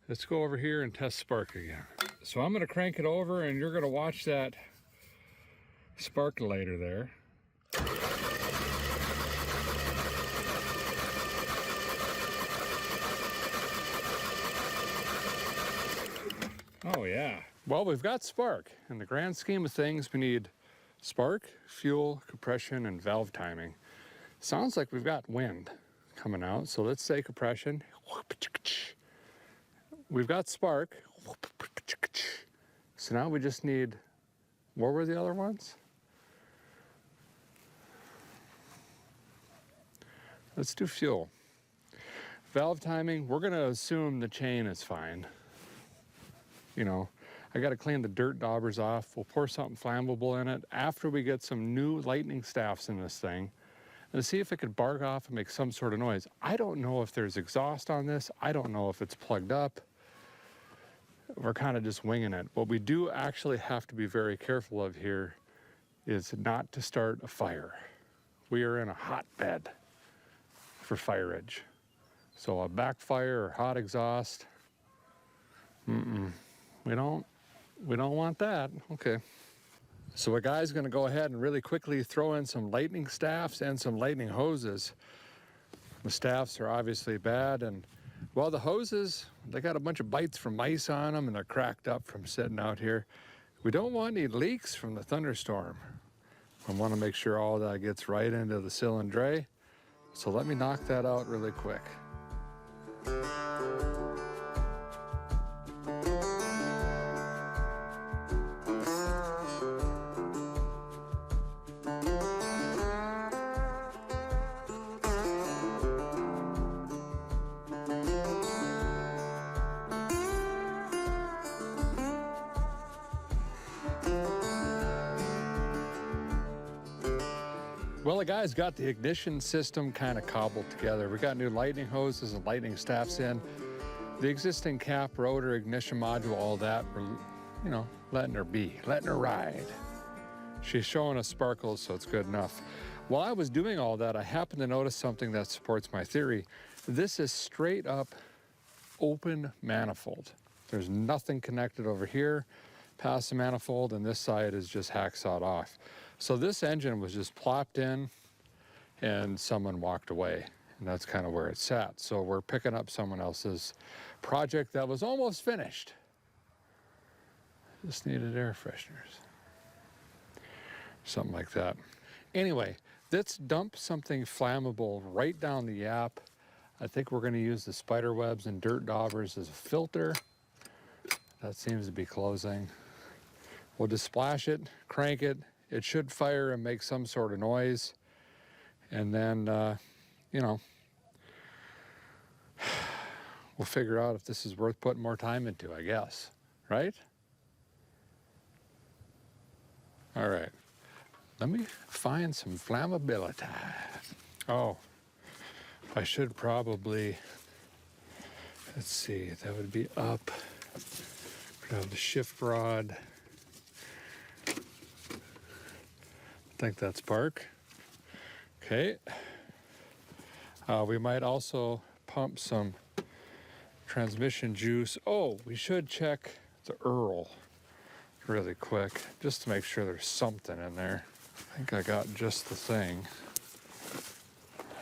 let's go over here and test spark again. So I'm gonna crank it over and you're gonna watch that sparkulator there. Oh yeah. Well, we've got spark. In the grand scheme of things, we need spark, fuel, compression, and valve timing. Sounds like we've got wind coming out, so let's say compression. We've got spark. So now we just need, what were the other ones? Let's do fuel. Valve timing, we're gonna assume the chain is fine. You know, I gotta clean the dirt daubers off. We'll pour something flammable in it after we get some new lightning staffs in this thing and see if it could bark off and make some sort of noise. I don't know if there's exhaust on this. I don't know if it's plugged up. We're kind of just winging it. What we do actually have to be very careful of here is not to start a fire. We are in a hotbed for fireage. So a backfire or hot exhaust, we don't want that. Okay. So a guy's gonna go ahead and really quickly throw in some lightning staffs and some lightning hoses. The staffs are obviously bad, and well, the hoses, they got a bunch of bites from mice on them and they're cracked up from sitting out here. We don't want any leaks from the thunderstorm. I wanna make sure all that gets right into the cylindre. So let me knock that out really quick. Well, the guys got the ignition system kind of cobbled together. We got new lightning hoses and lightning staffs in. The existing cap, rotor, ignition module, all that, we're, you know, letting her be, letting her ride. She's showing us sparkles, so it's good enough. While I was doing all that, I happened to notice something that supports my theory. This is straight up open manifold. There's nothing connected over here past the manifold, and this side is just hacksawed off. So this engine was just plopped in and someone walked away, and that's kind of where it sat. So we're picking up someone else's project that was almost finished. Just needed air fresheners. Something like that. Anyway, let's dump something flammable right down the yap. I think we're going to use the spider webs and dirt daubers as a filter. That seems to be closing. We'll just splash it, crank it. It should fire and make some sort of noise. And then, you know, we'll figure out if this is worth putting more time into, I guess. Right? All right. Let me find some flammability. Oh, I should probably, let's see, that would be up. Grab the shift rod. I think that's spark. Okay. We might also pump some transmission juice. Oh, we should check the Earl really quick, just to make sure there's something in there. I think I got just the thing.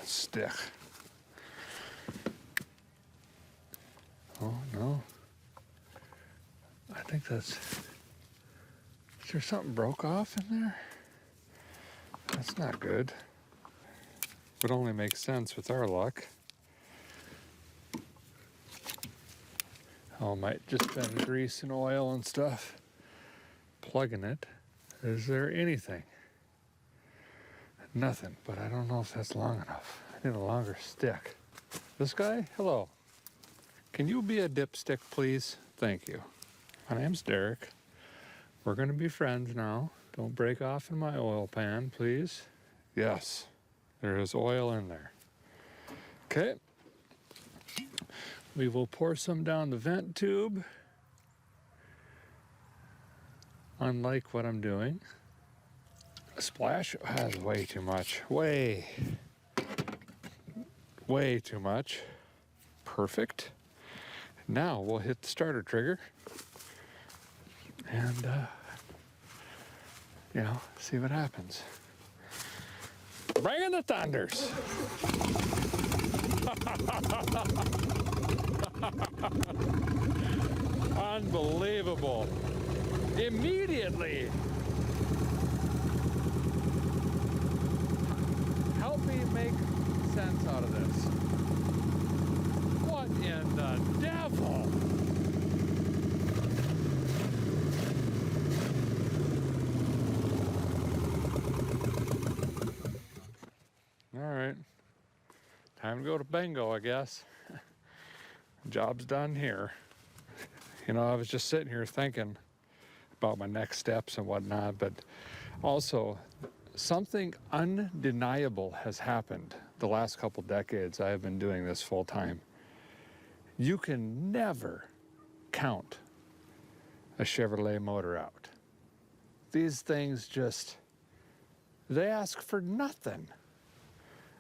Stick. Oh, no. I think that's... Is there something broke off in there? That's not good. Would only make sense with our luck. Oh, might just been grease and oil and stuff. Plugging it. Is there anything? Nothing, but I don't know if that's long enough. I need a longer stick. This guy? Hello. Can you be a dipstick, please? Thank you. My name's Derek. We're gonna be friends now. Don't break off in my oil pan, please. Yes, there is oil in there. Okay. We will pour some down the vent tube. Unlike what I'm doing. A splash has way too much. Way too much. Perfect. Now we'll hit the starter trigger and, you know, see what happens. Bring in the thunders. Unbelievable. Immediately. Help me make sense out of this. What in the devil? All right. Time to go to bingo, I guess. Job's done here. You know, I was just sitting here thinking about my next steps and whatnot, but also something undeniable has happened the last couple decades. I have been doing this full time. You can never count a Chevrolet motor out. These things just, they ask for nothing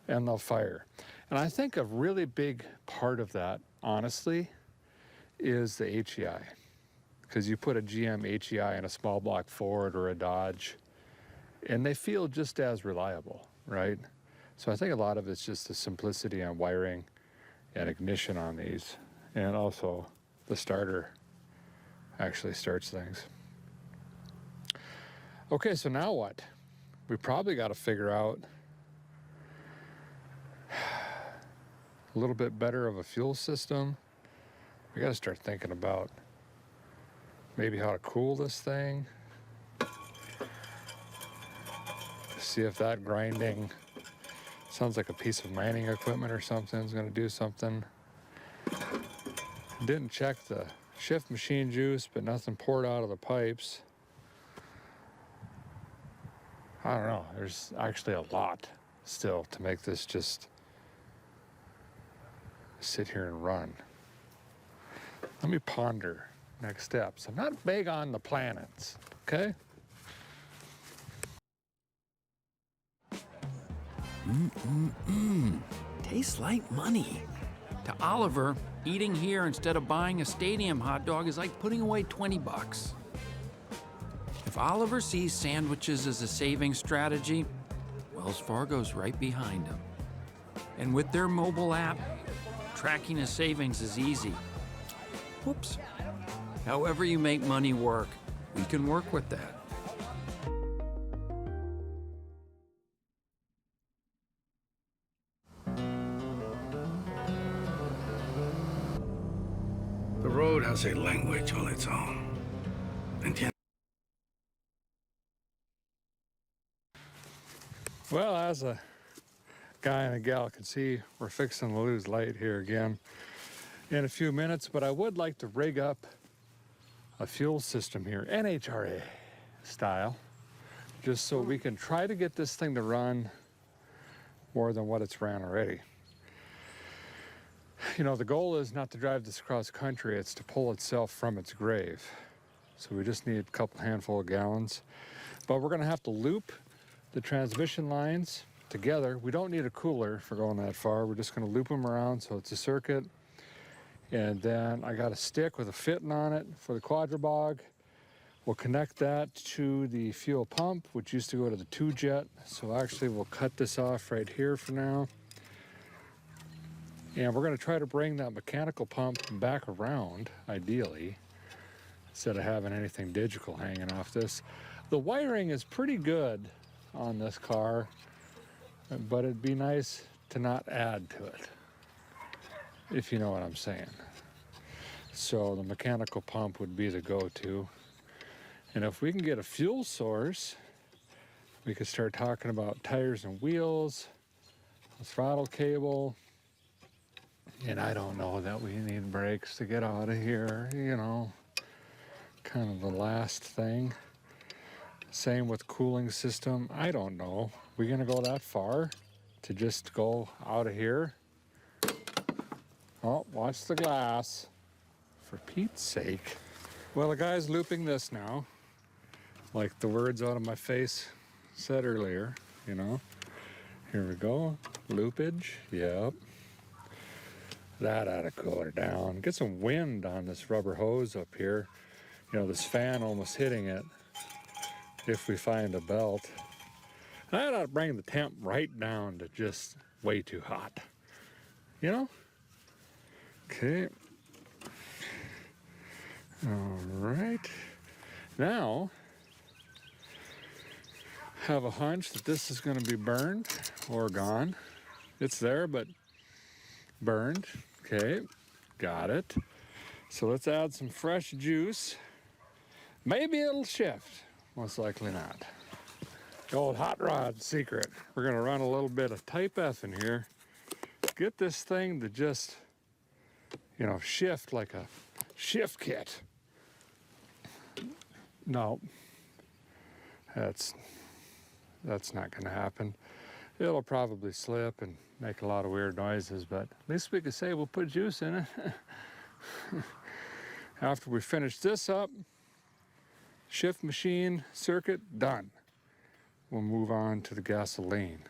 and they'll fire. And I think a really big part of that, honestly, is the HEI. Because you put a GM HEI in a small block Ford or a Dodge, and they feel just as reliable, right? So I think a lot of it's just the simplicity on wiring and ignition on these. And also the starter actually starts things. Okay, so now what? We probably got to figure out a little bit better of a fuel system. We got to start thinking about maybe how to cool this thing. See if that grinding sounds like a piece of mining equipment or something is going to do something. Didn't check the shift machine juice, but nothing poured out of the pipes. I don't know. There's actually a lot still to make this just sit here and run. Let me ponder next steps. I'm not big on the planets, okay? Tastes like money. To Oliver, eating here instead of buying a stadium hot dog is like putting away 20 bucks. If Oliver sees sandwiches as a saving strategy, Wells Fargo's right behind him. And with their mobile app, tracking his savings is easy. Whoops. However you make money work, we can work with that. The road has a language all its own. Entiende? Well, as a guy and a gal can see, we're fixing to lose light here again in a few minutes, but I would like to rig up a fuel system here, NHRA style, just so we can try to get this thing to run more than what it's ran already. You know, the goal is not to drive this across country, it's to pull itself from its grave. So we just need a couple handful of gallons. But we're gonna have to loop the transmission lines together. We don't need a cooler for going that far. We're just gonna loop them around so it's a circuit. And then I got a stick with a fitting on it for the quadrabog. We'll connect that to the fuel pump, which used to go to the 2-jet. So actually we'll cut this off right here for now. And we're gonna try to bring that mechanical pump back around, ideally, instead of having anything digital hanging off this. The wiring is pretty good on this car, but it'd be nice to not add to it, if you know what I'm saying. So the mechanical pump would be the go-to. And if we can get a fuel source, we could start talking about tires and wheels, a throttle cable, and I don't know that we need brakes to get out of here, you know, kind of the last thing. Same with cooling system. I don't know. We're gonna go that far to just go out of here? Oh, watch the glass. For Pete's sake. Well, the guy's looping this now. Like the words out of my face said earlier, you know. Here we go. Loopage. Yep. That ought to cool her down. Get some wind on this rubber hose up here. You know, this fan almost hitting it. If we find a belt. That ought to bring the temp right down to just way too hot. You know? Okay. All right. Now, have a hunch that this is going to be burned or gone. It's there, but burned. Okay, got it. So let's add some fresh juice. Maybe it'll shift. Most likely not. The old hot rod secret. We're gonna run a little bit of Type F in here. Get this thing to just, you know, shift like a shift kit. No, that's not gonna happen. It'll probably slip and make a lot of weird noises, but at least we could say we'll put juice in it. After we finish this up, shift machine, circuit, done. We'll move on to the gasoline.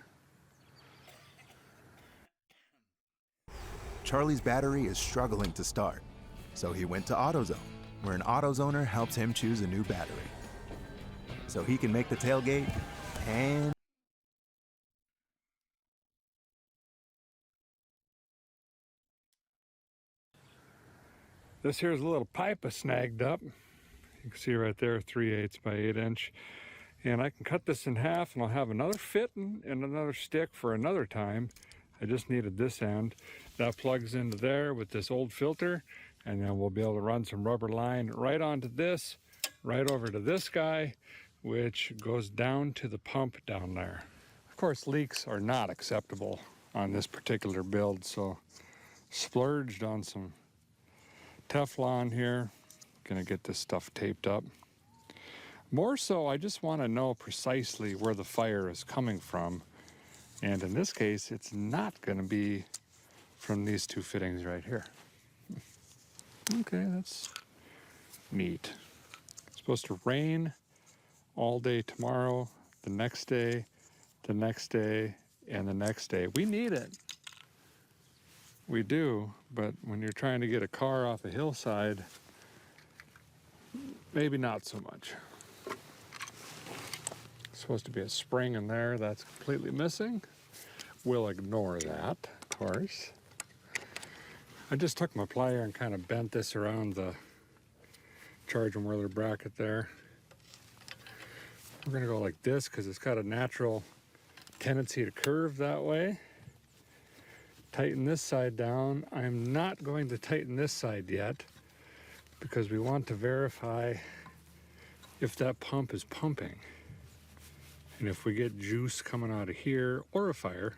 Charlie's battery is struggling to start, so he went to AutoZone, where an AutoZoner helps him choose a new battery. So he can make the tailgate and this here's a little pipe I snagged up. You can see right there, 3/8 by 8 inch. And I can cut this in half and I'll have another fitting and another stick for another time. I just needed this end. That plugs into there with this old filter, and then we'll be able to run some rubber line right onto this, right over to this guy, which goes down to the pump down there. Of course, leaks are not acceptable on this particular build, so splurged on some Teflon here. Gonna get this stuff taped up. More so, I just want to know precisely where the fire is coming from. And in this case, it's not going to be from these two fittings right here. Okay, that's neat. It's supposed to rain all day tomorrow, the next day, the next day, and the next day. We need it. We do, but when you're trying to get a car off a hillside, maybe not so much. Supposed to be a spring in there, that's completely missing. We'll ignore that, of course. I just took my plier and kind of bent this around the charging whirler bracket there. We're gonna go like this because it's got a natural tendency to curve that way. Tighten this side down. I'm not going to tighten this side yet because we want to verify if that pump is pumping. And if we get juice coming out of here or a fire,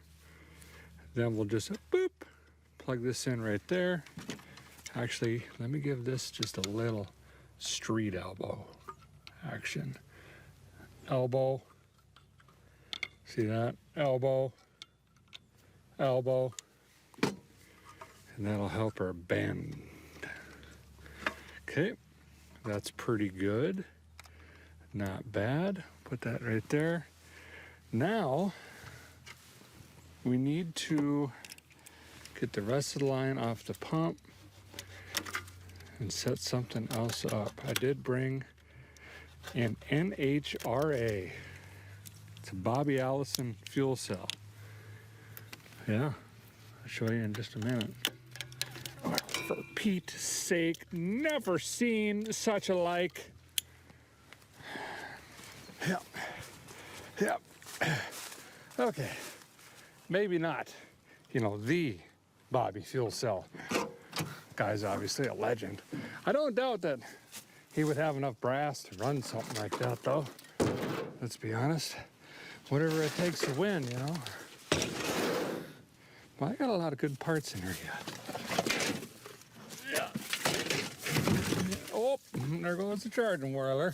then we'll just boop, plug this in right there. Actually, let me give this just a little street elbow action. Elbow. See that? Elbow. Elbow. And that'll help her bend. Okay, that's pretty good. Not bad. Put that right there. Now, we need to get the rest of the line off the pump and set something else up. I did bring an NHRA. It's a Bobby Allison fuel cell. Yeah, I'll show you in just a minute. Oh, for Pete's sake, never seen such a like. Yep. Yep. Okay. Maybe not, the Bobby fuel cell. Guy's obviously a legend. I don't doubt that he would have enough brass to run something like that, though. Let's be honest. Whatever it takes to win, Well, I got a lot of good parts in here yet. Yeah. Oh, there goes the charging whirler.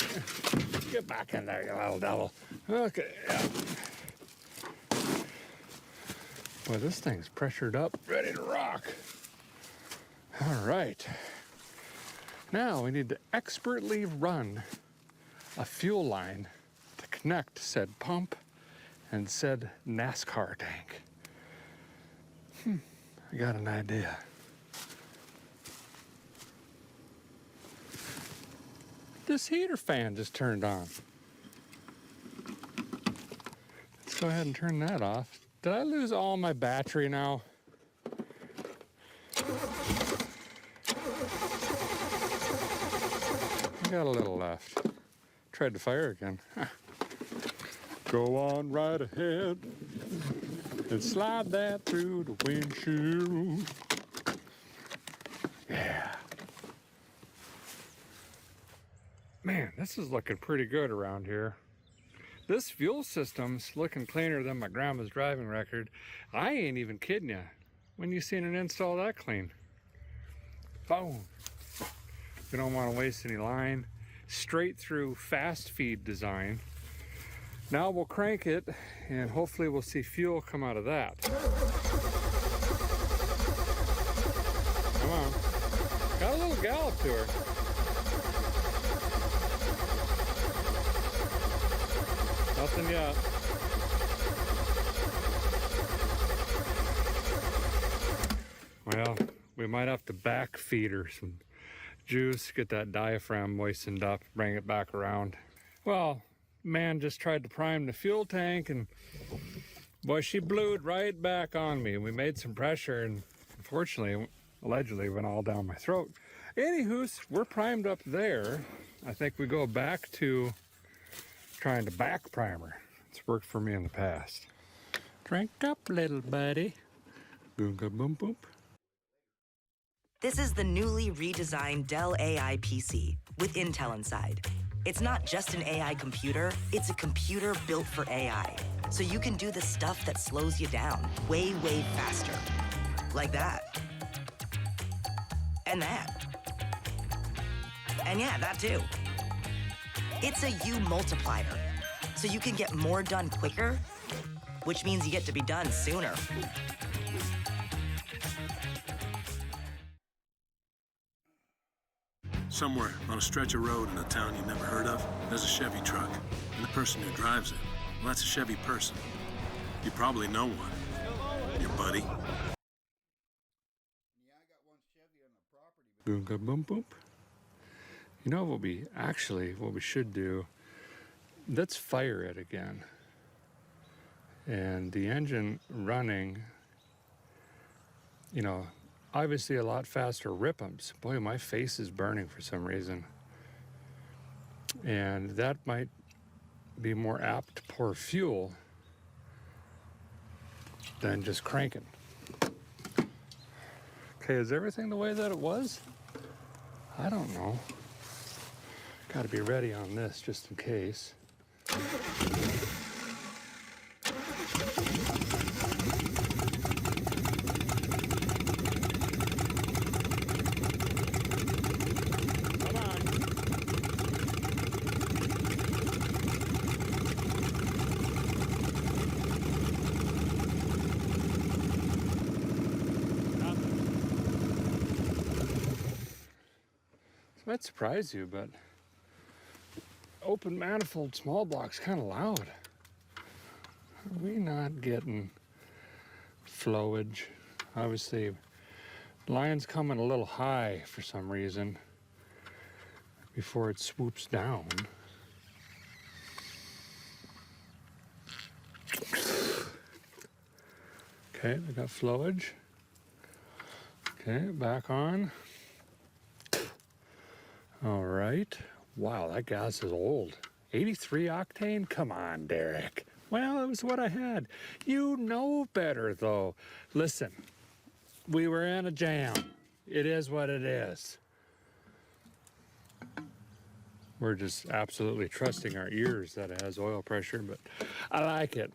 Get back in there, you little devil. Okay, yeah. Boy, this thing's pressured up, ready to rock. All right. Now we need to expertly run a fuel line to connect said pump and said NASCAR tank. I got an idea. This heater fan just turned on. Let's go ahead and turn that off. Did I lose all my battery now? I got a little left. Tried to fire again. Go on right ahead and slide that through the windshield. Yeah. Man, this is looking pretty good around here. This fuel system's looking cleaner than my grandma's driving record. I ain't even kidding you. When you seen an install that clean? Boom. We don't want to waste any line. Straight through fast feed design. Now we'll crank it and hopefully we'll see fuel come out of that. Come on. Got a little gallop to her. Nothing yet. Well, we might have to back feed her some juice, get that diaphragm moistened up, bring it back around. Well, man just tried to prime the fuel tank and boy, she blew it right back on me. We made some pressure and unfortunately, allegedly went all down my throat. Anywho's, we're primed up there. I think we go back to trying to back primer. It's worked for me in the past. Drink up, little buddy. Boom, boom, boom, boom. This is the newly redesigned Dell AI PC with Intel inside. It's not just an AI computer, it's a computer built for AI. So you can do the stuff that slows you down way, way faster. Like that. And that. And yeah, that too. It's a U multiplier, so you can get more done quicker, which means you get to be done sooner. Somewhere on a stretch of road in a town you never heard of, there's a Chevy truck. And the person who drives it, well, that's a Chevy person. You probably know one. Your buddy. Boom, boom, boom, boom. You know what we should do? Let's fire it again. And the engine running, you know, obviously a lot faster rip'ems. Boy, my face is burning for some reason. And that might be more apt to pour fuel than just cranking. Okay, is everything the way that it was? I don't know. Got to be ready on this just in case. Might surprise you, but open manifold small block's kind of loud. Are we not getting flowage? Obviously, line's coming a little high for some reason before it swoops down. Okay, we got flowage. Okay, back on. All right. Wow, that gas is old. 83 octane? Come on, Derek. Well, it was what I had. You know better, though. Listen, we were in a jam. It is what it is. We're just absolutely trusting our ears that it has oil pressure, but I like it.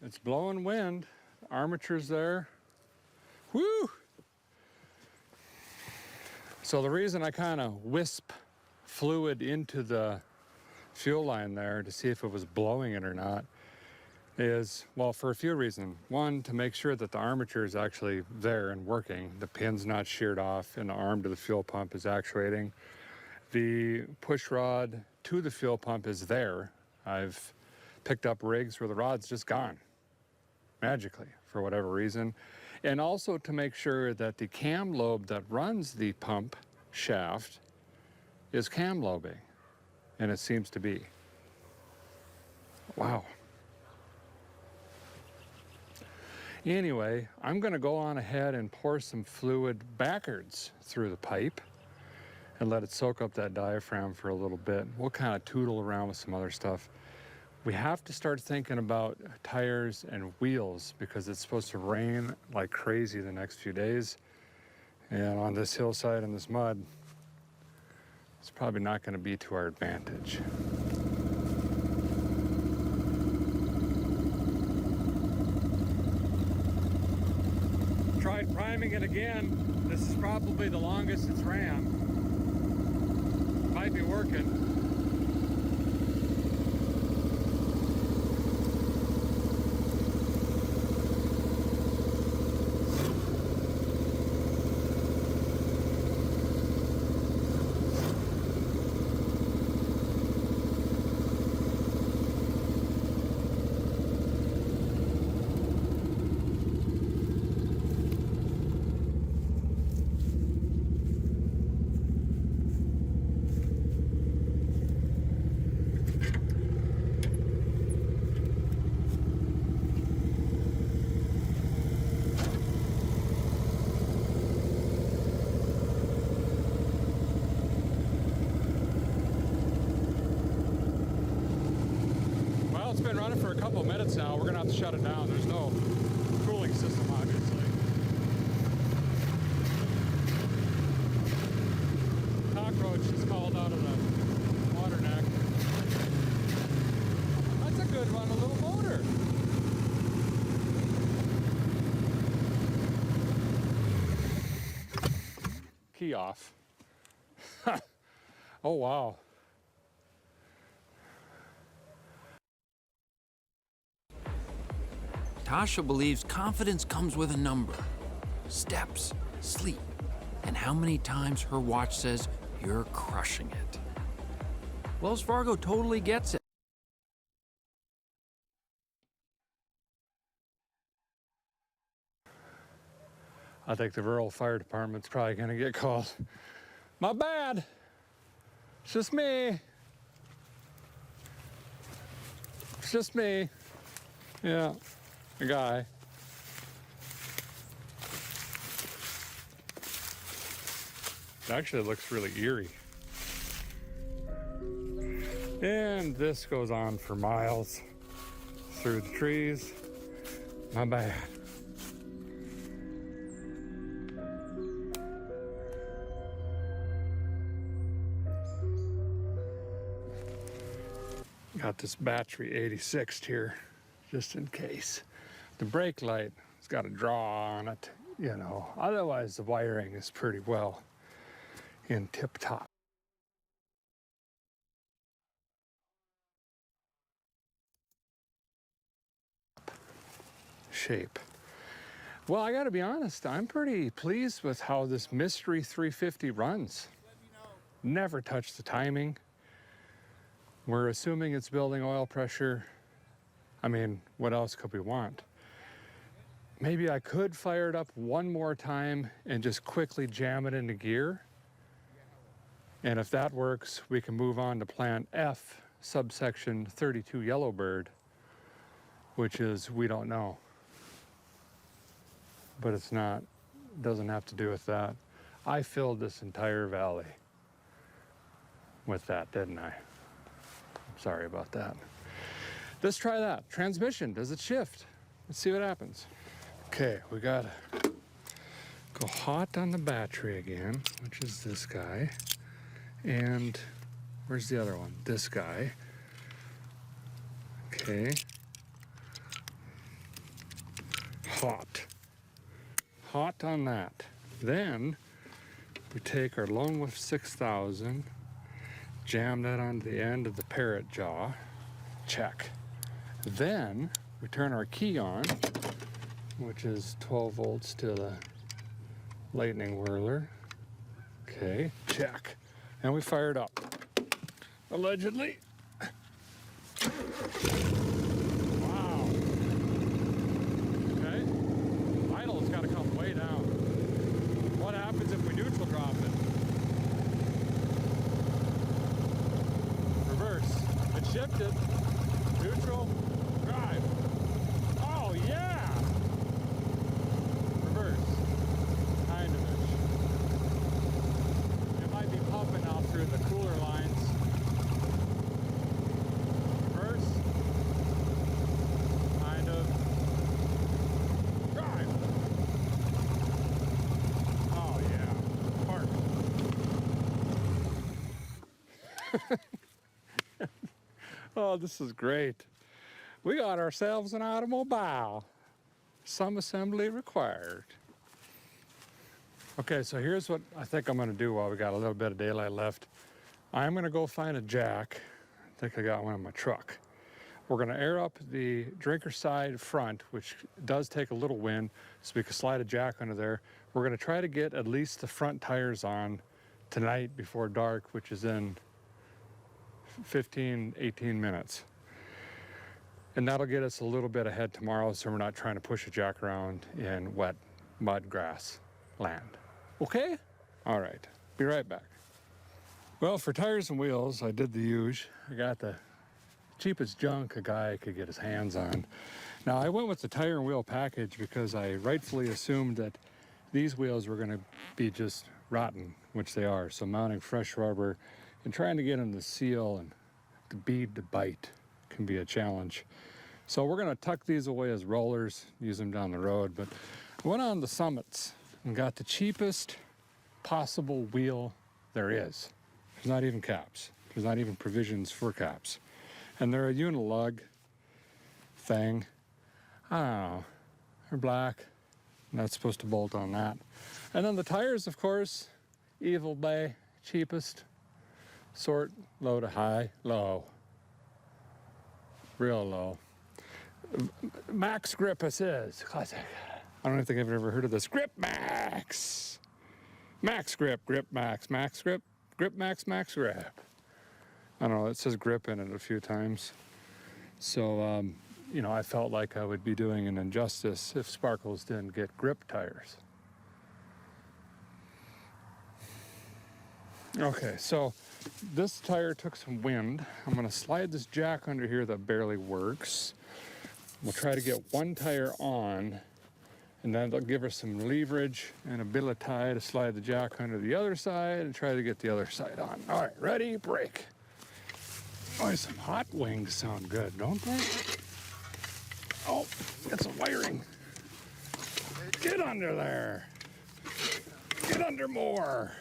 It's blowing wind. Armature's there. Woo! So the reason I kind of wisp fluid into the fuel line there to see if it was blowing it or not is, well, for a few reasons. One, to make sure that the armature is actually there and working. The pin's not sheared off and the arm to the fuel pump is actuating. The push rod to the fuel pump is there. I've picked up rigs where the rod's just gone magically for whatever reason. And also to make sure that the cam lobe that runs the pump shaft is cam lobing, and it seems to be. Wow. Anyway, I'm going to go on ahead and pour some fluid backwards through the pipe and let it soak up that diaphragm for a little bit. We'll kind of tootle around with some other stuff. We have to start thinking about tires and wheels because it's supposed to rain like crazy the next few days. And on this hillside and this mud, it's probably not going to be to our advantage. Tried priming it again. This is probably the longest it's ran. Might be working. it's been running for a couple of minutes now. We're gonna have to shut it down. There's no cooling system, obviously. Cockroach is called out of the water neck. That's a good one, a little motor. Key off. Oh, wow. Tasha believes confidence comes with a number, steps, sleep, and how many times her watch says you're crushing it. Wells Fargo totally gets it. I think the rural fire department's probably gonna get called. My bad. It's just me. It's just me. Yeah, a guy. It actually looks really eerie. And this goes on for miles through the trees. My bad. Got this battery 86 here, just in case. The brake light has got a draw on it, you know. Otherwise, the wiring is pretty well in tip-top shape. Well, I gotta be honest, I'm pretty pleased with how this Mystery 350 runs. Never touched the timing. We're assuming it's building oil pressure. I mean, what else could we want? Maybe I could fire it up one more time and just quickly jam it into gear. And if that works, we can move on to Plan F, subsection 32 Yellowbird, which is we don't know. But it's not, doesn't have to do with that. I filled this entire valley with that, didn't I? Sorry about that. Let's try that. Transmission, does it shift? Let's see what happens. Okay, we gotta go hot on the battery again, which is this guy. And where's the other one? This guy. Okay. Hot. Hot on that. Then we take our Lone Wolf 6000, jam that onto the end of the parrot jaw. Check. Then we turn our key on, which is 12 volts to the lightning whirler. Okay, check. And we fire it up. Allegedly. Wow. Okay. Idle's got to come way down. What happens if we neutral drop it? Reverse. It shifted. Neutral. Drive. Oh, yeah! Reverse. Kind of ish. It might be pumping out through the cooler lines. Reverse. Kind of. Drive. Oh, yeah. Park. Oh, this is great. We got ourselves an automobile. Some assembly required. Okay, so here's what I think I'm gonna do while we got a little bit of daylight left. I'm gonna go find a jack. I think I got one in my truck. We're gonna air up the drinker side front, which does take a little wind, so we can slide a jack under there. We're gonna try to get at least the front tires on tonight before dark, which is in 15, 18 minutes. And that'll get us a little bit ahead tomorrow, so we're not trying to push a jack around in wet mud grass land. Okay? All right, be right back. Well, for tires and wheels, I did the huge. I got the cheapest junk a guy could get his hands on. Now, I went with the tire and wheel package because I rightfully assumed that these wheels were gonna be just rotten, which they are. So mounting fresh rubber and trying to get them to seal and the bead to bite can be a challenge. So we're going to tuck these away as rollers, use them down the road. But I went on the Summits and got the cheapest possible wheel there is. There's not even caps. There's not even provisions for caps. And they're a unilug thing. I don't know. They're black. And that's supposed to bolt on that. And then the tires, of course, Evil Bay, cheapest. Sort, low to high, low. Real low. Max Grip this is. Classic. I don't think I've ever heard of this. Grip Max! Max Grip, Grip Max, Max Grip, Grip Max, Max Grip. I don't know, it says grip in it a few times. So, you know, I felt like I would be doing an injustice if Sparkles didn't get grip tires. Okay, so this tire took some wind. I'm gonna slide this jack under here that barely works. We'll try to get one tire on, and then they'll give her some leverage and ability to slide the jack under the other side and try to get the other side on. All right, ready, brake. Oh, some hot wings sound good, don't they? Oh, got some wiring. Get under there. Get under more.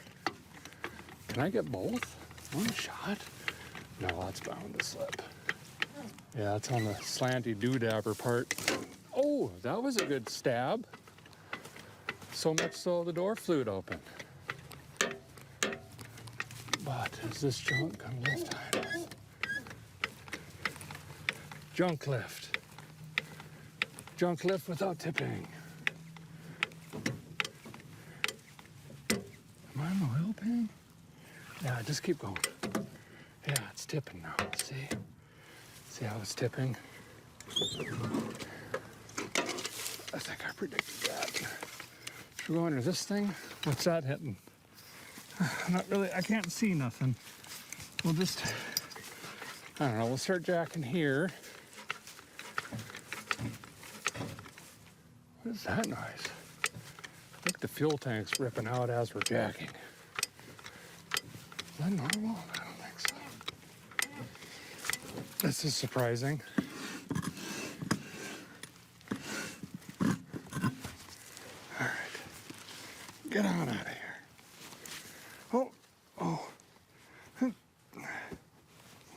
Can I get both? One shot? No, that's bound to slip. Yeah, it's on the slanty doodabber part. Oh, that was a good stab. So much so the door flew open. But is this junk gonna lift? Junk lift. Junk lift without tipping. Am I on the oil pan? Yeah, just keep going. Yeah, it's tipping now. See? See how it's tipping? I think I predicted that. Should we go under this thing? What's that hitting? Not really, I can't see nothing. We'll just, I don't know, we'll start jacking here. What is that noise? I think the fuel tank's ripping out as we're jacking. Is that normal? I don't think so. This is surprising. All right, get on out of here. Oh, oh.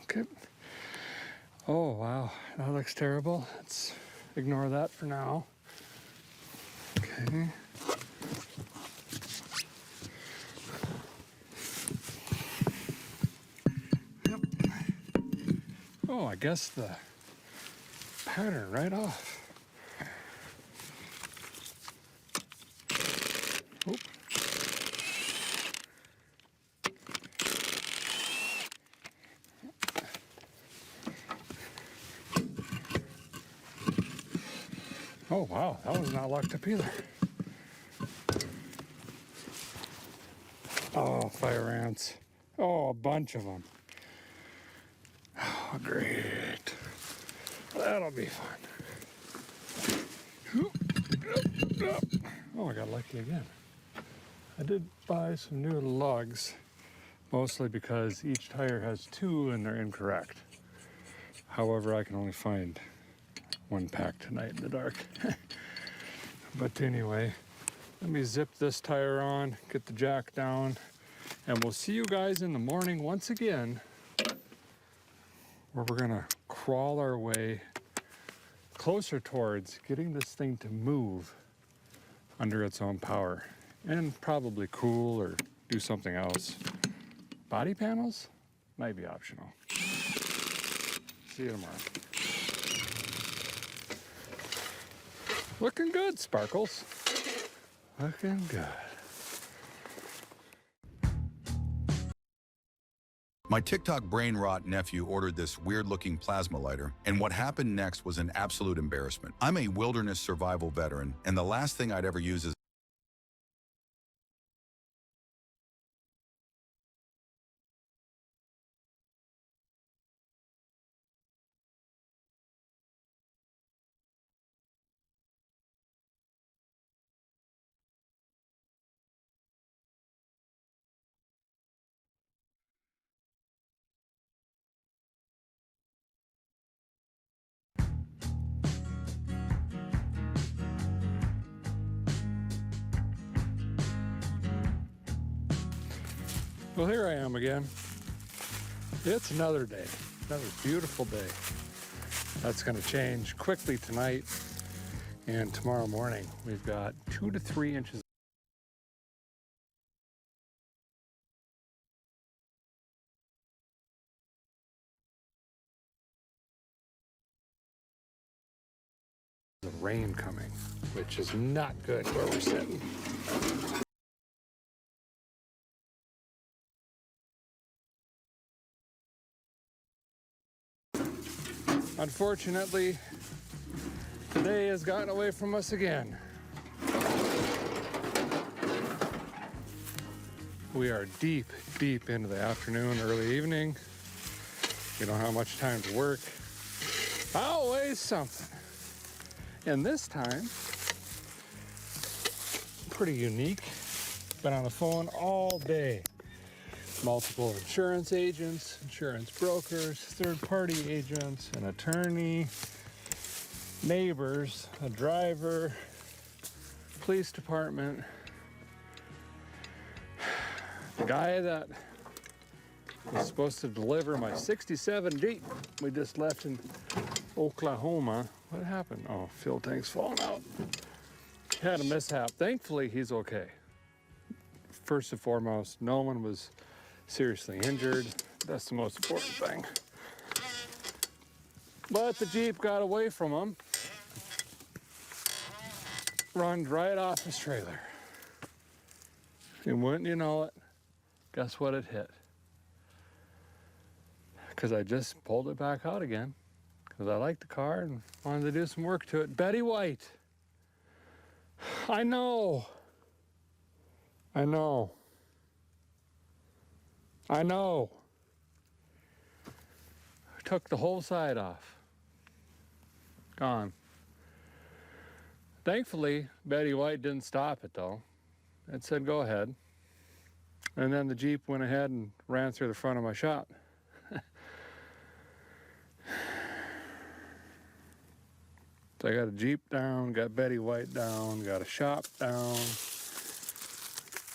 Okay. Oh, wow, that looks terrible. Let's ignore that for now. Okay. Yep. Oh, I guess the pattern right off. Oop. Oh, wow, that was not locked up either. Oh, fire ants. Oh, a bunch of them. Oh, great. That'll be fun. Oh, I got lucky again. I did buy some new lugs, mostly because each tire has two and they're incorrect. However, I can only find one pack tonight in the dark. But anyway, let me zip this tire on, get the jack down, and we'll see you guys in the morning once again, where we're gonna crawl our way closer towards getting this thing to move under its own power and probably cool or do something else. Body panels might be optional. See you tomorrow. Looking good, Sparkles. Looking good. My TikTok brain rot nephew ordered this weird-looking plasma lighter, and what happened next was an absolute embarrassment. I'm a wilderness survival veteran, and the last thing I'd ever use is Well, here I am again. It's another day, another beautiful day. That's going to change quickly tonight and tomorrow morning. We've got 2 to 3 inches. Of rain coming, which is not good where we're sitting. Unfortunately, today has gotten away from us again. We are deep, deep into the afternoon, early evening. You don't have much time to work. Always something. And this time, pretty unique. Been on the phone all day. Multiple insurance agents, insurance brokers, third-party agents, an attorney, neighbors, a driver, police department. The guy that was supposed to deliver my 67 Jeep we just left in Oklahoma. What happened? Oh, fuel tank's falling out. Had a mishap. Thankfully, he's okay. First and foremost, no one was seriously injured. That's the most important thing. But the Jeep got away from him. Run right off his trailer. And wouldn't you know it, guess what it hit? Because I just pulled it back out again. Because I liked the car and wanted to do some work to it. Betty White. I know. I know. I know. Took the whole side off. Gone. Thankfully, Betty White didn't stop it though. It said, go ahead. And then the Jeep went ahead and ran through the front of my shop. So I got a Jeep down, got Betty White down, got a shop down,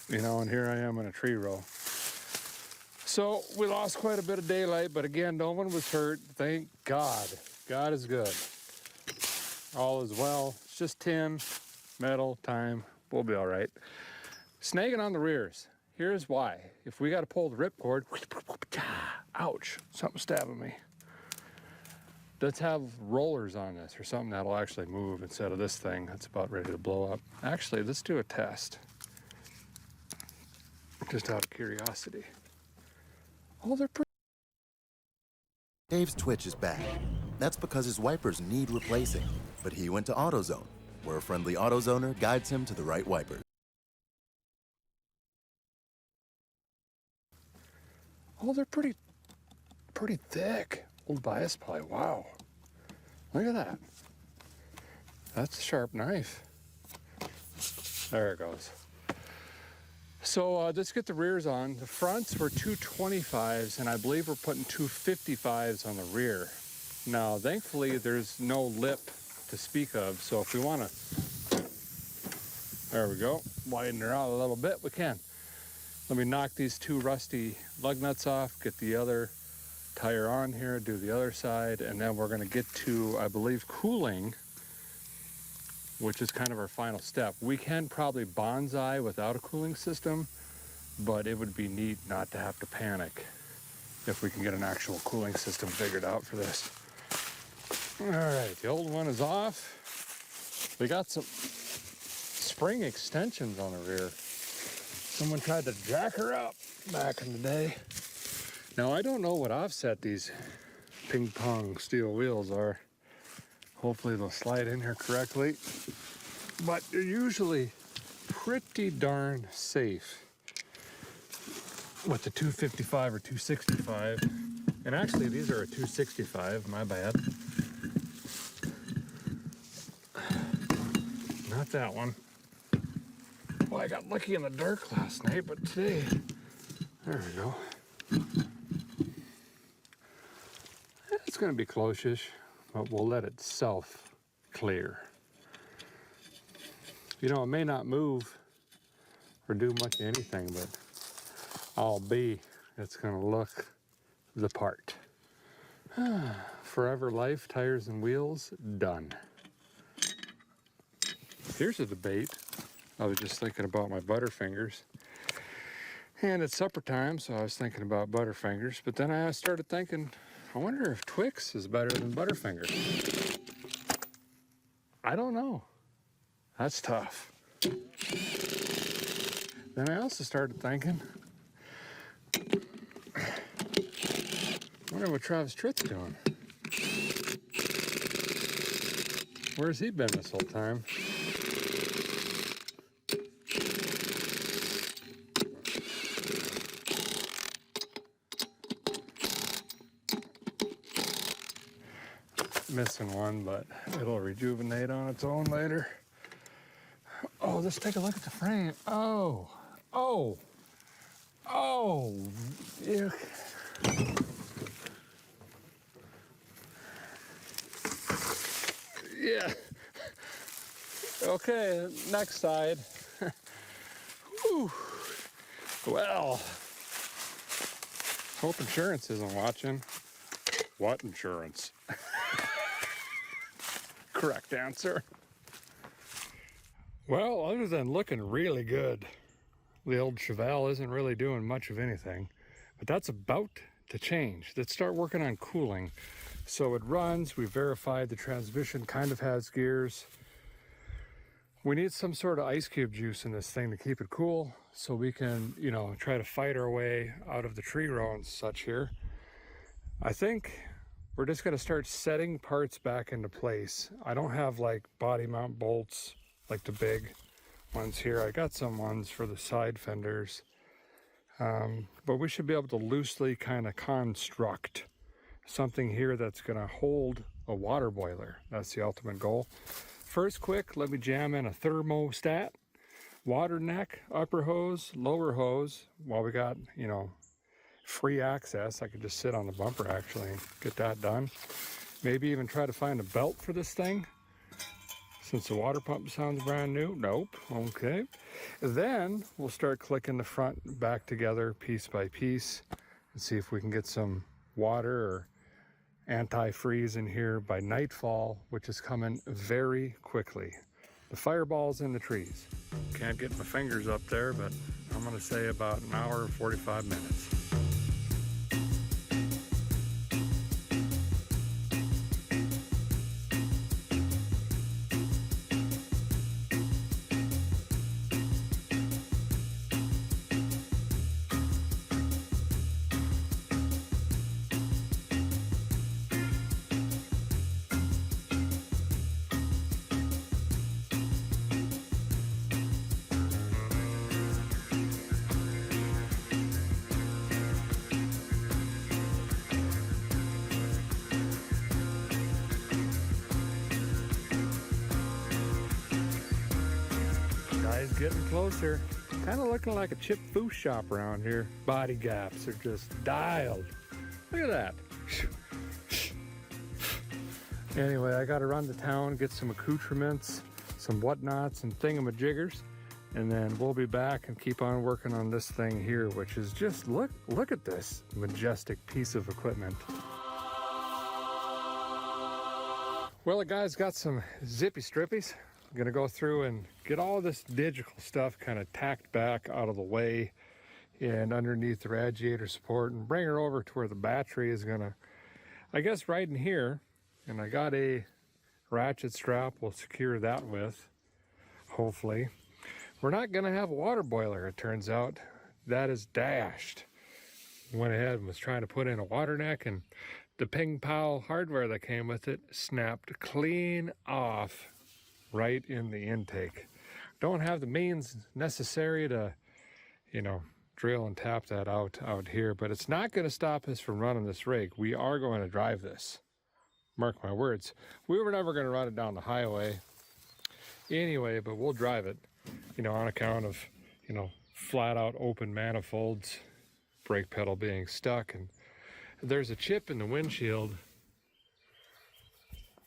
you know, and here I am in a tree row. So we lost quite a bit of daylight, but again, no one was hurt. Thank God. God is good. All is well. It's just tin, metal, time. We'll be all right. Snagging on the rears. Here's why. If we got to pull the ripcord, ouch, something stabbing me. Let's have rollers on this or something that'll actually move instead of this thing that's about ready to blow up. Actually, let's do a test. Just out of curiosity. Oh, they're pretty. Dave's twitch is bad. That's because his wipers need replacing. But he went to AutoZone, where a friendly AutoZoner guides him to the right wipers. Oh, they're pretty thick. Old bias ply, wow. Look at that. That's a sharp knife. There it goes. So let's get the rears on. The fronts were 225s, and I believe we're putting 255s on the rear. Now, thankfully, there's no lip to speak of, so if we want to, there we go, widen her out a little bit, we can. Let me knock these two rusty lug nuts off, get the other tire on here, do the other side, and then we're going to get to, I believe, cooling, which is kind of our final step. We can probably bonsai without a cooling system, but it would be neat not to have to panic if we can get an actual cooling system figured out for this. All right, the old one is off. We got some spring extensions on the rear. Someone tried to jack her up back in the day. Now, I don't know what offset these ping pong steel wheels are. Hopefully they'll slide in here correctly. But they're usually pretty darn safe with the 255 or 265. And actually these are a 265, my bad. Not that one. Well, I got lucky in the dark last night, but today, there we go. It's gonna be close-ish, but we'll let it self-clear. You know, it may not move or do much of anything, but I'll be. It's gonna look the part. Forever Life tires and wheels, done. Here's a debate. I was just thinking about my Butterfingers. And it's supper time, so I was thinking about Butterfingers. But then I started thinking, I wonder if Twix is better than Butterfingers. I don't know. That's tough. Then I also started thinking, I wonder what Travis Tritt's doing. Where's he been this whole time? Missing one, but it'll rejuvenate on its own later. Oh, let's take a look at the frame. Oh, yeah. Yeah. Okay, next side. Whew. Well, hope insurance isn't watching. What insurance? Correct answer. Well, other than looking really good, the old Chevelle isn't really doing much of anything, but that's about to change. Let's start working on cooling. So it runs, we verified the transmission kind of has gears. We need some sort of ice cube juice in this thing to keep it cool so we can, you know, try to fight our way out of the tree row and such here. I think we're just gonna start setting parts back into place. I don't have like body mount bolts like the big ones here. I got some ones for the side fenders, but we should be able to loosely kind of construct something here that's gonna hold a water boiler. That's the ultimate goal. First, quick, let me jam in a thermostat, water neck, upper hose, lower hose. While we got, you know, free access, I could just sit on the bumper actually and get that done. Maybe even try to find a belt for this thing, since the water pump sounds brand new. Nope. Okay. Then we'll start clicking the front back together piece by piece and see if we can get some water or antifreeze in here by nightfall, which is coming very quickly. The fireball's in the trees. Can't get my fingers up there, but I'm gonna say about an hour and 45 minutes. Getting closer. Kind of looking like a chip foo shop around here. Body gaps are just dialed. Look at that. Anyway, I got to run to town, get some accoutrements, some whatnots and thingamajiggers, and then we'll be back and keep on working on this thing here, which is just, look at this majestic piece of equipment. Well, the guy's got some zippy strippies. I'm gonna go through and get all this digital stuff kind of tacked back out of the way and underneath the radiator support and bring her over to where the battery is gonna, I guess, right in here. And I got a ratchet strap we'll secure that with, hopefully. We're not gonna have a water boiler, it turns out. That is dashed. Went ahead and was trying to put in a water neck, and the Ping Pow hardware that came with it snapped clean off right in the intake. Don't have the means necessary to, you know, drill and tap that out here, but it's not going to stop us from running this rig. We are going to drive this. Mark my words. We were never going to run it down the highway anyway, but we'll drive it, you know, on account of, you know, flat out open manifolds, brake pedal being stuck, and there's a chip in the windshield,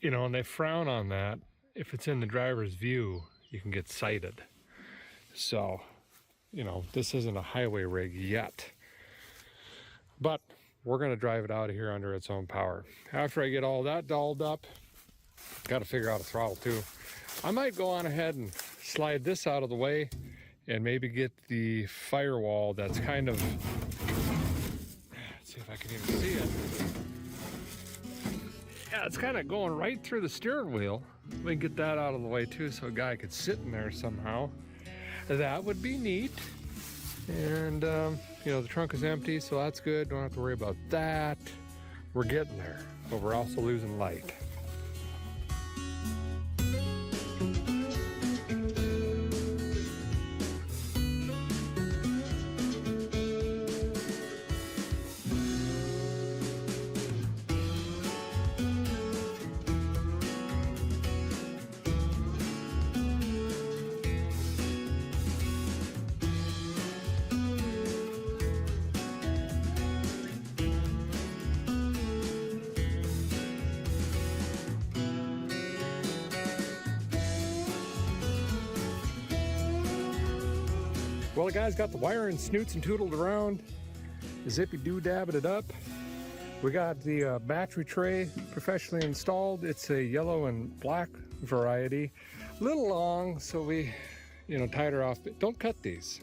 you know, and they frown on that. If it's in the driver's view, you can get cited. So, you know, this isn't a highway rig yet. But we're going to drive it out of here under its own power. After I get all that dolled up, got to figure out a throttle too. I might go on ahead and slide this out of the way and maybe get the firewall that's kind of, let's see if I can even see it. Yeah, it's kind of going right through the steering wheel. We can get that out of the way too so a guy could sit in there somehow. That would be neat. And, you know, the trunk is empty, so that's good. Don't have to worry about that. We're getting there, but we're also losing light. Well, the guy's got the wiring snoots and tootled around, zippy-doo-dabbed it up. We got the battery tray professionally installed. It's a yellow and black variety. A little long, so we, you know, tied her off. Don't cut these.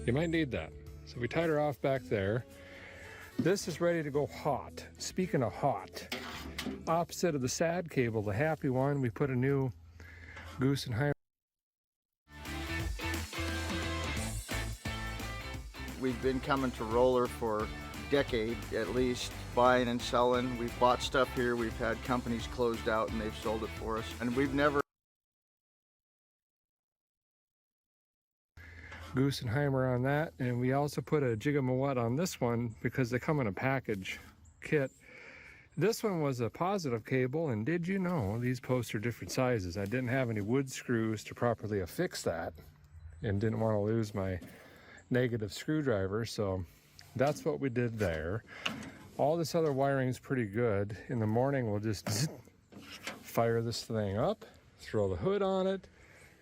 You might need that. So we tied her off back there. This is ready to go hot. Speaking of hot, opposite of the sad cable, the happy one, we put a new Goose and Heimer. We've been coming to Roller for a decade at least, buying and selling. We've bought stuff here. We've had companies closed out and they've sold it for us. And we've never Goose and Heimer on that, and we also put a Jig-a-ma-what on this one because they come in a package kit. This one was a positive cable, and did you know these posts are different sizes? I didn't have any wood screws to properly affix that and didn't want to lose my negative screwdriver, so that's what we did there. All this other wiring is pretty good. In the morning we'll just fire this thing up, throw the hood on it,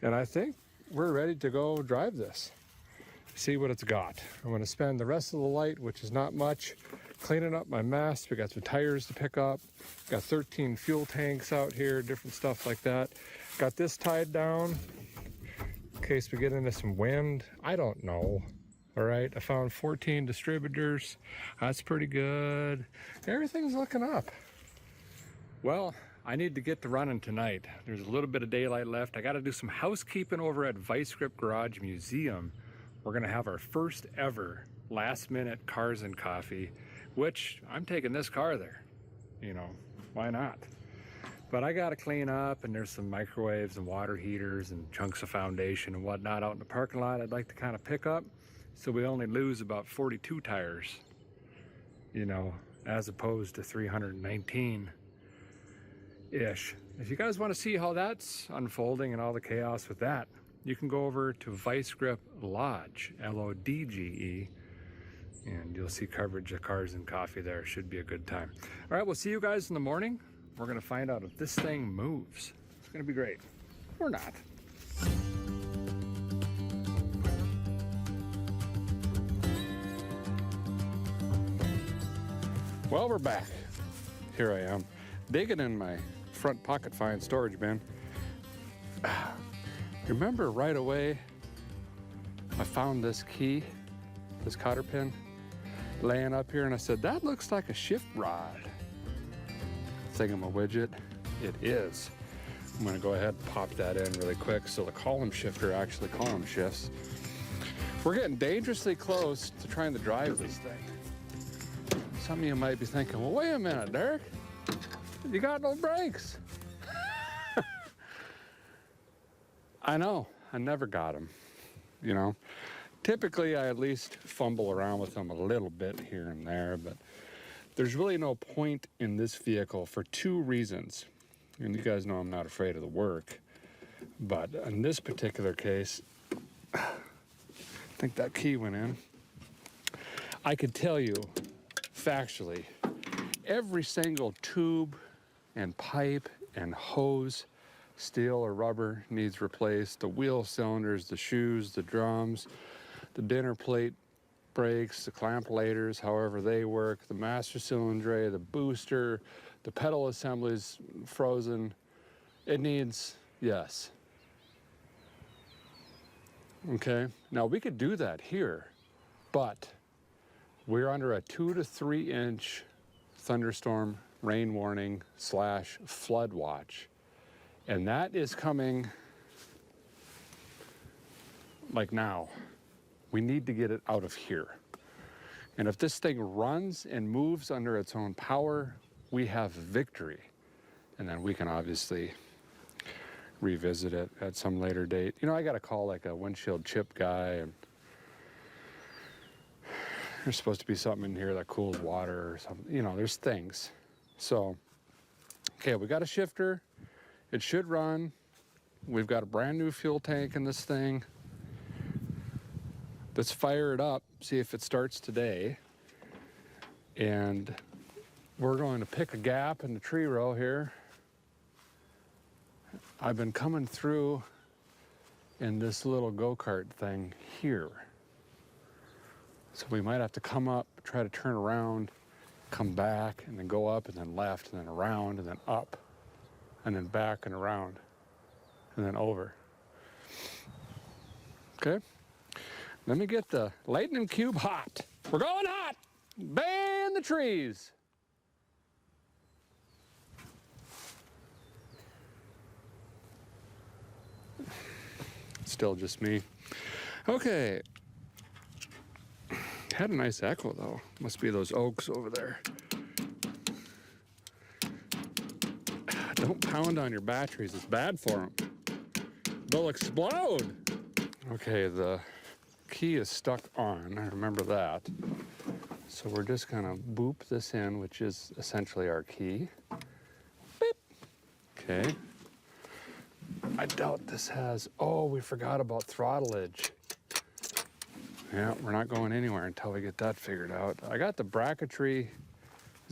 and I think we're ready to go drive this, see what it's got. I'm going to spend the rest of the light, which is not much, cleaning up my mess. We got some tires to pick up, got 13 fuel tanks out here, different stuff like that. Got this tied down in case we get into some wind. I don't know. All right, I found 14 distributors. That's pretty good. Everything's looking up. Well, I need to get to running tonight. There's a little bit of daylight left. I got to do some housekeeping over at Vice Grip Garage Museum. We're going to have our first ever last minute Cars and Coffee, which I'm taking this car there. You know, why not? But I got to clean up, and there's some microwaves and water heaters and chunks of foundation and whatnot out in the parking lot I'd like to kind of pick up. So we only lose about 42 tires, you know, as opposed to 319-ish. If you guys want to see how that's unfolding and all the chaos with that, you can go over to Vice Grip Lodge, L-O-D-G-E, and you'll see coverage of Cars and Coffee there. Should be a good time. All right, we'll see you guys in the morning. We're going to find out if this thing moves. It's going to be great. Or not. Well, we're back. Here I am, digging in my front pocket find storage bin. Remember right away, I found this key, this cotter pin, laying up here, and I said, that looks like a shift rod. Thingamawidget, it is. I'm gonna go ahead and pop that in really quick so the column shifter actually column shifts. We're getting dangerously close to trying to drive this thing. Some of you might be thinking, well, wait a minute, Derek, you got no brakes. I know, I never got them, you know. Typically, I at least fumble around with them a little bit here and there, but there's really no point in this vehicle for two reasons. And you guys know I'm not afraid of the work, but in this particular case, I think that key went in. I could tell you, factually, every single tube and pipe and hose, steel or rubber, needs replaced. The wheel cylinders, the shoes, the drums, the dinner plate brakes, the clamp-lators, however they work, the master cylinder, the booster, the pedal assembly's frozen. It needs, yes. Okay, now we could do that here, but we're under a 2 to 3 inch thunderstorm rain warning / flood watch. And that is coming like now. We need to get it out of here. And if this thing runs and moves under its own power, we have victory. And then we can obviously revisit it at some later date. You know, I got to call like a windshield chip guy, and there's supposed to be something in here that cools water or something. You know, there's things. So, okay, we got a shifter. It should run. We've got a brand new fuel tank in this thing. Let's fire it up, see if it starts today. And we're going to pick a gap in the tree row here. I've been coming through in this little go-kart thing here. So we might have to come up, try to turn around, come back, and then go up, and then left, and then around, and then up, and then back and around, and then over. Okay? Let me get the lightning cube hot. We're going hot! Ban the trees! Still just me. Okay. Had a nice echo though. Must be those oaks over there. Don't pound on your batteries. It's bad for them. They'll explode. Okay, the key is stuck on. I remember that. So we're just gonna boop this in, which is essentially our key. Beep. Okay. I doubt this has, oh, we forgot about throttlage. Yeah, we're not going anywhere until we get that figured out. I got the bracketry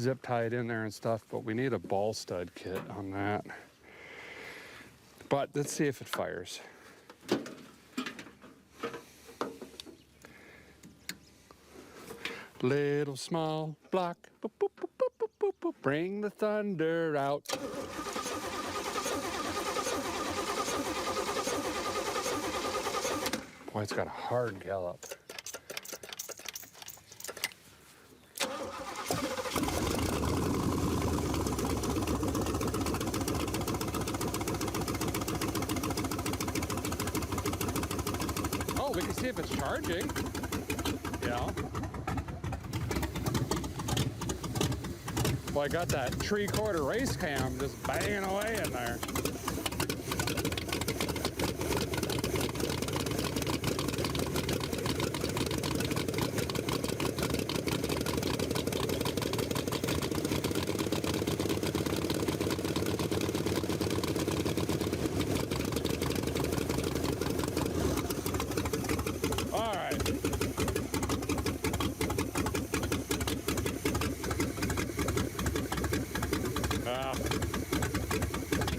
zip tied in there and stuff, but we need a ball stud kit on that. But let's see if it fires. Little small block, boop, boop, boop, boop, boop, boop, boop. Bring the thunder out. Boy, it's got a hard gallop. Oh, we can see if it's charging. Yeah. Well, I got that 3/4 race cam just banging away in there.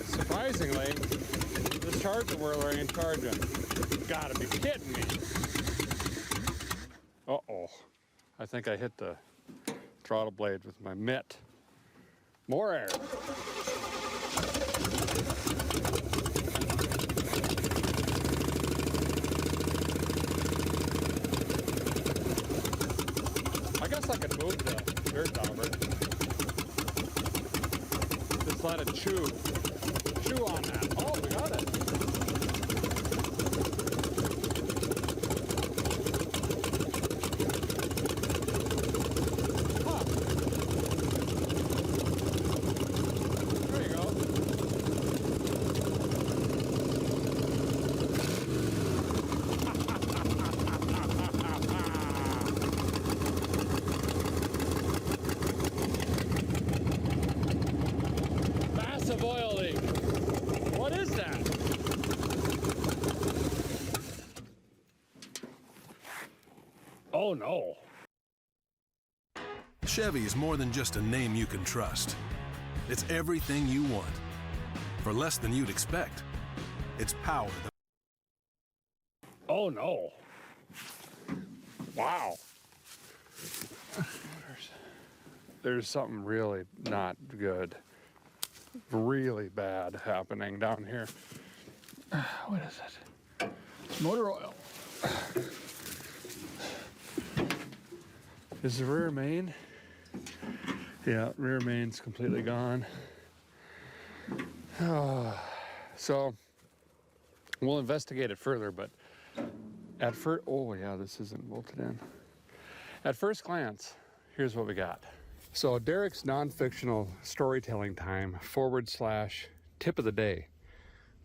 Surprisingly, this charger whirler ain't charging. Gotta be kidding me. Uh-oh. I think I hit the throttle blade with my mitt. More air. I guess I could move the dirt dauber. Just let it chew on that. Oh, we got it. Huh. There you go. Massive oil leak. What is that? Oh no. Chevy is more than just a name you can trust. It's everything you want. For less than you'd expect. It's power that... Oh no. Wow. There's something really not good, really bad happening down here. What is it? It's motor oil. Is the rear main? Yeah, rear main's completely gone. So we'll investigate it further, but at first, oh yeah, this isn't bolted in. At first glance, here's what we got. So Derek's non-fictional storytelling time / tip of the day.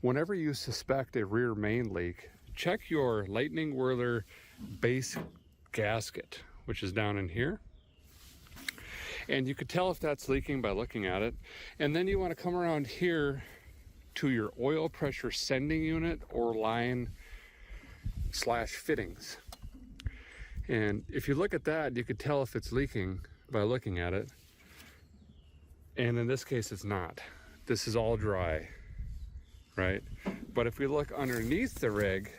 Whenever you suspect a rear main leak, check your lightning whirler base gasket, which is down in here. And you could tell if that's leaking by looking at it. And then you want to come around here to your oil pressure sending unit or line / fittings. And if you look at that, you could tell if it's leaking by looking at it. And in this case, it's not. This is all dry, right? But if we look underneath the rig,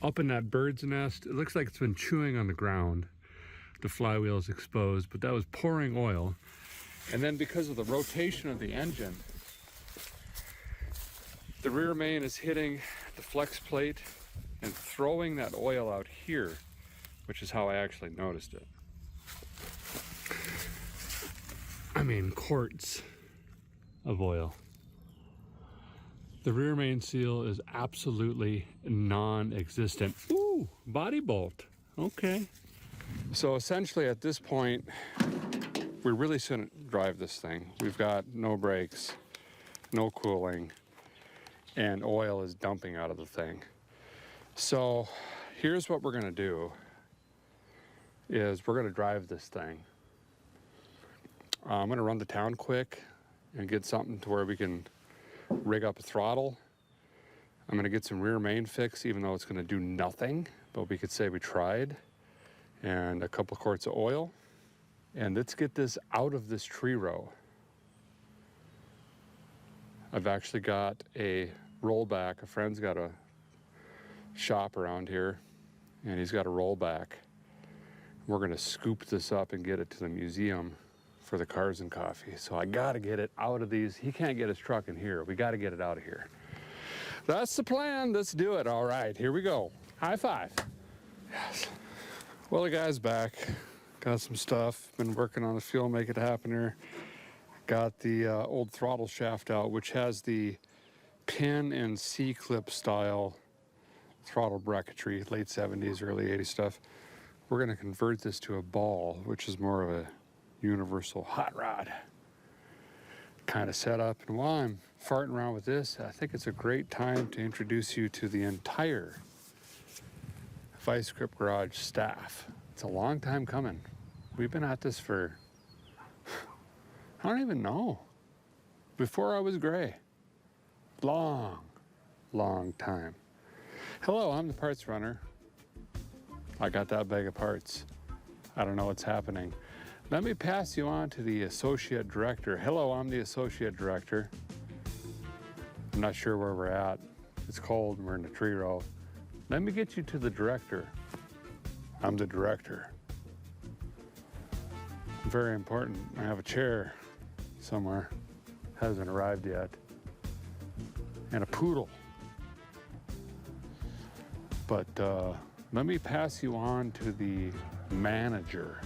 up in that bird's nest, it looks like it's been chewing on the ground. The flywheel is exposed, but that was pouring oil. And then because of the rotation of the engine, the rear main is hitting the flex plate and throwing that oil out here, which is how I actually noticed it. I mean, quarts of oil. The rear main seal is absolutely non-existent. Ooh, body bolt. Okay. So essentially at this point, we really shouldn't drive this thing. We've got no brakes, no cooling, and oil is dumping out of the thing. So here's what we're gonna do, is we're gonna drive this thing. I'm gonna run to town quick and get something to where we can rig up a throttle. I'm gonna get some rear main fix, even though it's gonna do nothing, but we could say we tried, and a couple quarts of oil. And let's get this out of this tree row. I've actually got a rollback. A friend's got a shop around here, and he's got a rollback. We're gonna scoop this up and get it to the museum for the Cars and Coffee. So I gotta get it out of these. He can't get his truck in here. We gotta get it out of here. That's the plan. Let's do it. All right, here we go. High five. Yes. Well, the guy's back. Got some stuff. Been working on the fuel, make it happen here. Got the old throttle shaft out, which has the pin and C-clip style throttle bracketry, late 70s, early 80s stuff. We're gonna convert this to a ball, which is more of a universal hot rod kind of setup. And while I'm farting around with this, I think it's a great time to introduce you to the entire Vice Grip Garage staff. It's a long time coming. We've been at this for, I don't even know, before I was gray. Long time. Hello, I'm the parts runner. I got that bag of parts. I don't know what's happening. Let me pass you on to the associate director. Hello, I'm the associate director. I'm not sure where we're at. It's cold and we're in a tree row. Let me get you to the director. I'm the director. Very important. I have a chair somewhere. Hasn't arrived yet. And a poodle. But let me pass you on to the manager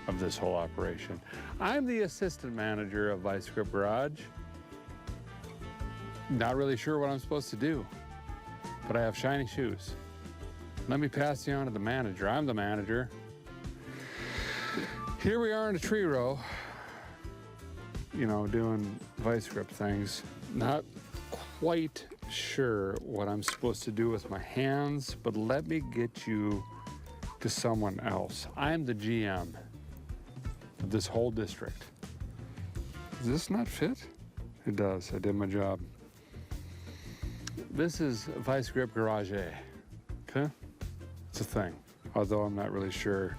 of this whole operation. I'm the assistant manager of Vice Grip Garage. Not really sure what I'm supposed to do, but I have shiny shoes. Let me pass you on to the manager. I'm the manager. Here we are in a tree row, you know, doing Vice Grip things. Not quite sure what I'm supposed to do with my hands, but let me get you to someone else. I'm the GM of this whole district. Does this not fit? It does. I did my job. This is Vice Grip Garage A. Okay? It's a thing. Although I'm not really sure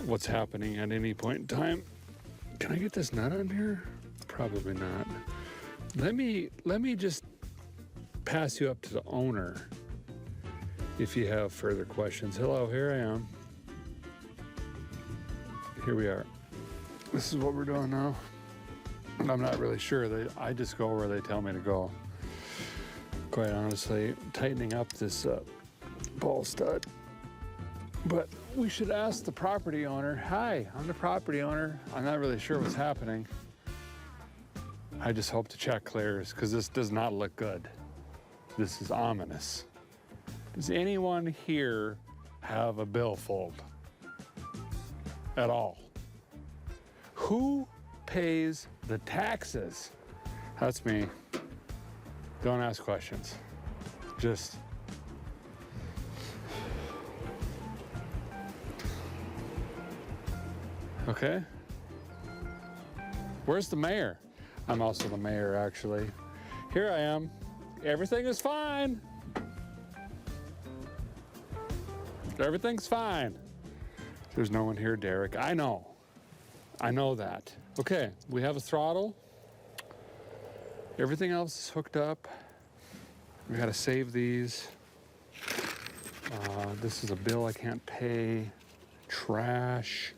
what's happening at any point in time. Can I get this nut on here? Probably not. Let me just pass you up to the owner if you have further questions. Hello, here I am. Here we are. This is what we're doing now. I'm not really sure. I just go where they tell me to go. Quite honestly, tightening up this ball stud. But we should ask the property owner. Hi, I'm the property owner. I'm not really sure what's happening. I just hope the check clears because this does not look good. This is ominous. Does anyone here have a billfold at all? Who pays the taxes? That's me. Don't ask questions. Just okay. Where's the mayor? I'm also the mayor, actually. Here I am. Everything is fine. Everything's fine. There's no one here, Derek. I know that. Okay, we have a throttle. Everything else is hooked up. We gotta save these. This is a bill I can't pay. Trash.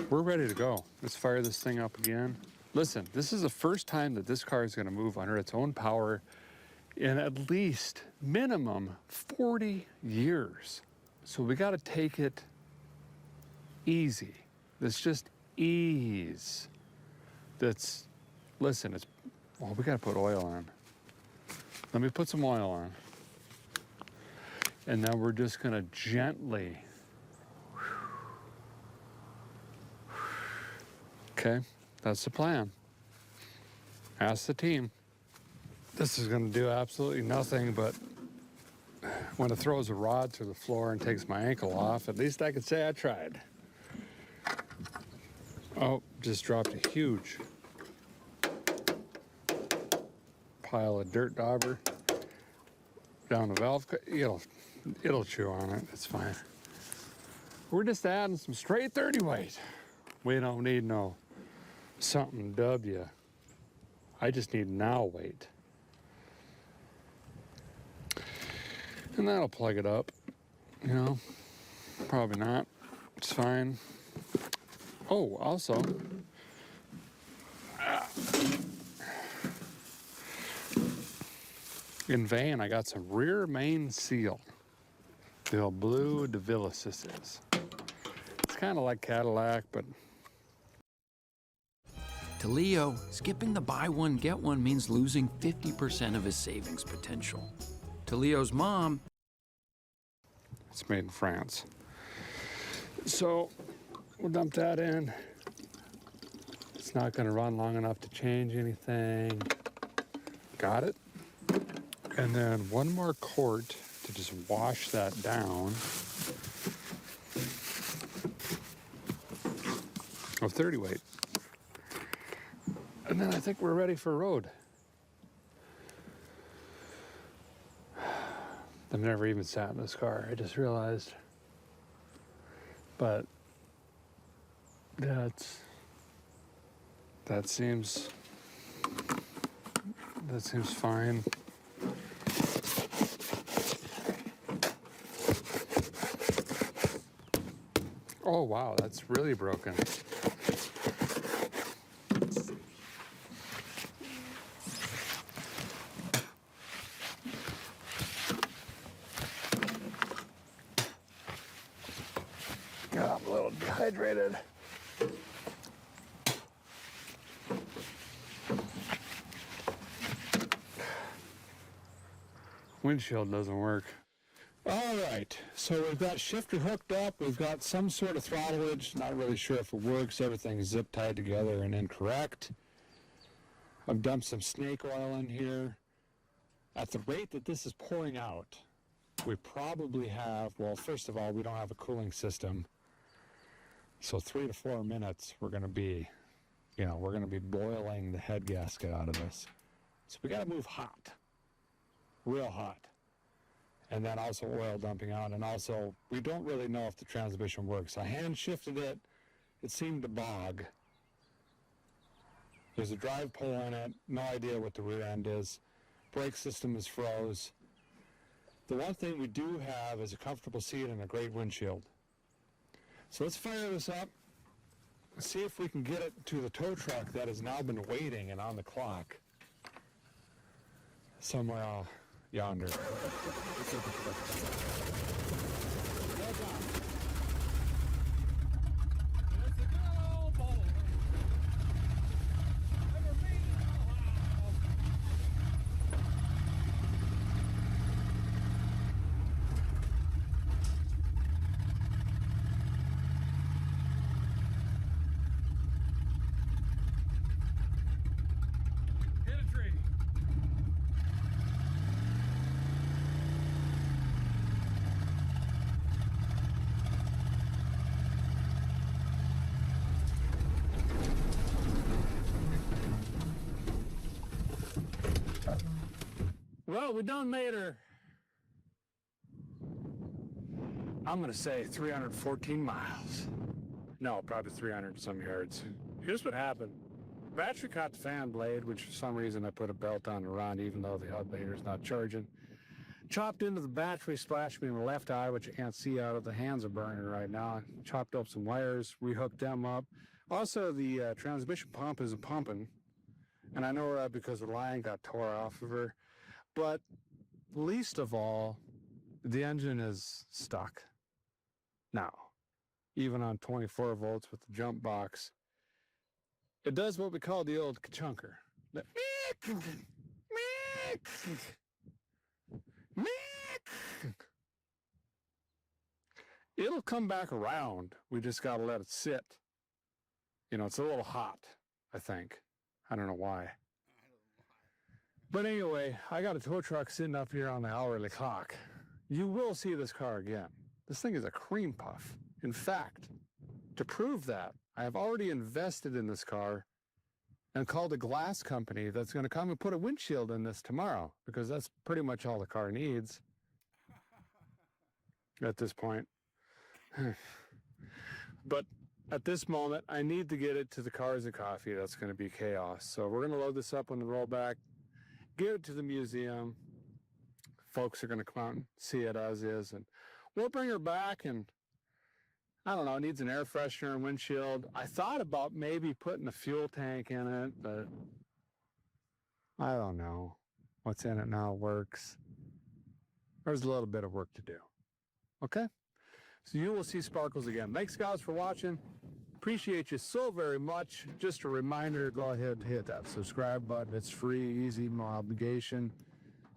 We're ready to go. Let's fire this thing up again. Listen, this is the first time that this car is gonna move under its own power in at least minimum 40 years. So we gotta take it easy. It's just ease. Listen, well, we gotta put oil on. Let me put some oil on. And then we're just gonna gently. Okay, that's the plan. Ask the team. This is gonna do absolutely nothing, but when it throws a rod through the floor and takes my ankle off, at least I could say I tried. Oh, just dropped a huge pile of dirt dauber down the valve. It'll chew on it, it's fine. We're just adding some straight 30 weight. We don't need no something W. I just need now weight. And that'll plug it up, you know, probably not, it's fine. Oh, also, in vain, I got some rear main seal. The old blue DeVillis this is. It's kind of like Cadillac, but To Leo, skipping the buy one, get one means losing 50% of his savings potential. To Leo's mom, it's made in France. So we'll dump that in. It's not going to run long enough to change anything. Got it? And then one more quart to just wash that down of 30 weight. And then I think we're ready for road. I've never even sat in this car, I just realized. But that seems fine. Oh wow, that's really broken. God, I'm a little dehydrated. Windshield doesn't work. All right, so we've got shifter hooked up. We've got some sort of throttlage. Not really sure if it works. Everything's zip tied together and incorrect. I've dumped some snake oil in here. At the rate that this is pouring out, we probably have, well, first of all, we don't have a cooling system. So 3 to 4 minutes, we're going to be boiling the head gasket out of this. So we got to move hot, real hot. And then also oil dumping out. And also, we don't really know if the transmission works. I hand shifted it. It seemed to bog. There's a drive pole in it. No idea what the rear end is. Brake system is froze. The one thing we do have is a comfortable seat and a great windshield. So let's fire this up, see if we can get it to the tow truck that has now been waiting and on the clock somewhere yonder. Well, we done made her, I'm going to say 314 miles. No, probably 300 some yards. Here's what happened. Battery caught the fan blade, which for some reason I put a belt on to run, even though the alternator's not charging. Chopped into the battery, splashed me in the left eye, which you can't see out of. The hands are burning right now. Chopped up some wires, rehooked them up. Also, the transmission pump isn't pumping. And I know that because the line got tore off of her. But least of all, the engine is stuck. Now, even on 24 volts with the jump box, it does what we call the old ka-chunker. It'll come back around. We just got to let it sit. You know, it's a little hot, I think. I don't know why. But anyway, I got a tow truck sitting up here on the hourly clock. You will see this car again. This thing is a cream puff. In fact, to prove that, I have already invested in this car and called a glass company that's going to come and put a windshield in this tomorrow, because that's pretty much all the car needs at this point. But at this moment, I need to get it to the Cars and Coffee. That's going to be chaos. So we're going to load this up on the rollback, give it to the museum. Folks are going to come out and see it as is, and we'll bring her back. And I don't know, it needs an air freshener and windshield. I thought about maybe putting a fuel tank in it, but I don't know. What's in it now works. There's a little bit of work to do. Okay? So you will see Sparkles again. Thanks, guys, for watching. Appreciate you so very much. Just a reminder, go ahead and hit that subscribe button. It's free, easy, no obligation.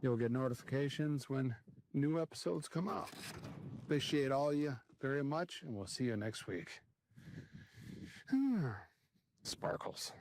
You'll get notifications when new episodes come out. Appreciate all you very much, and we'll see you next week. Sparkles.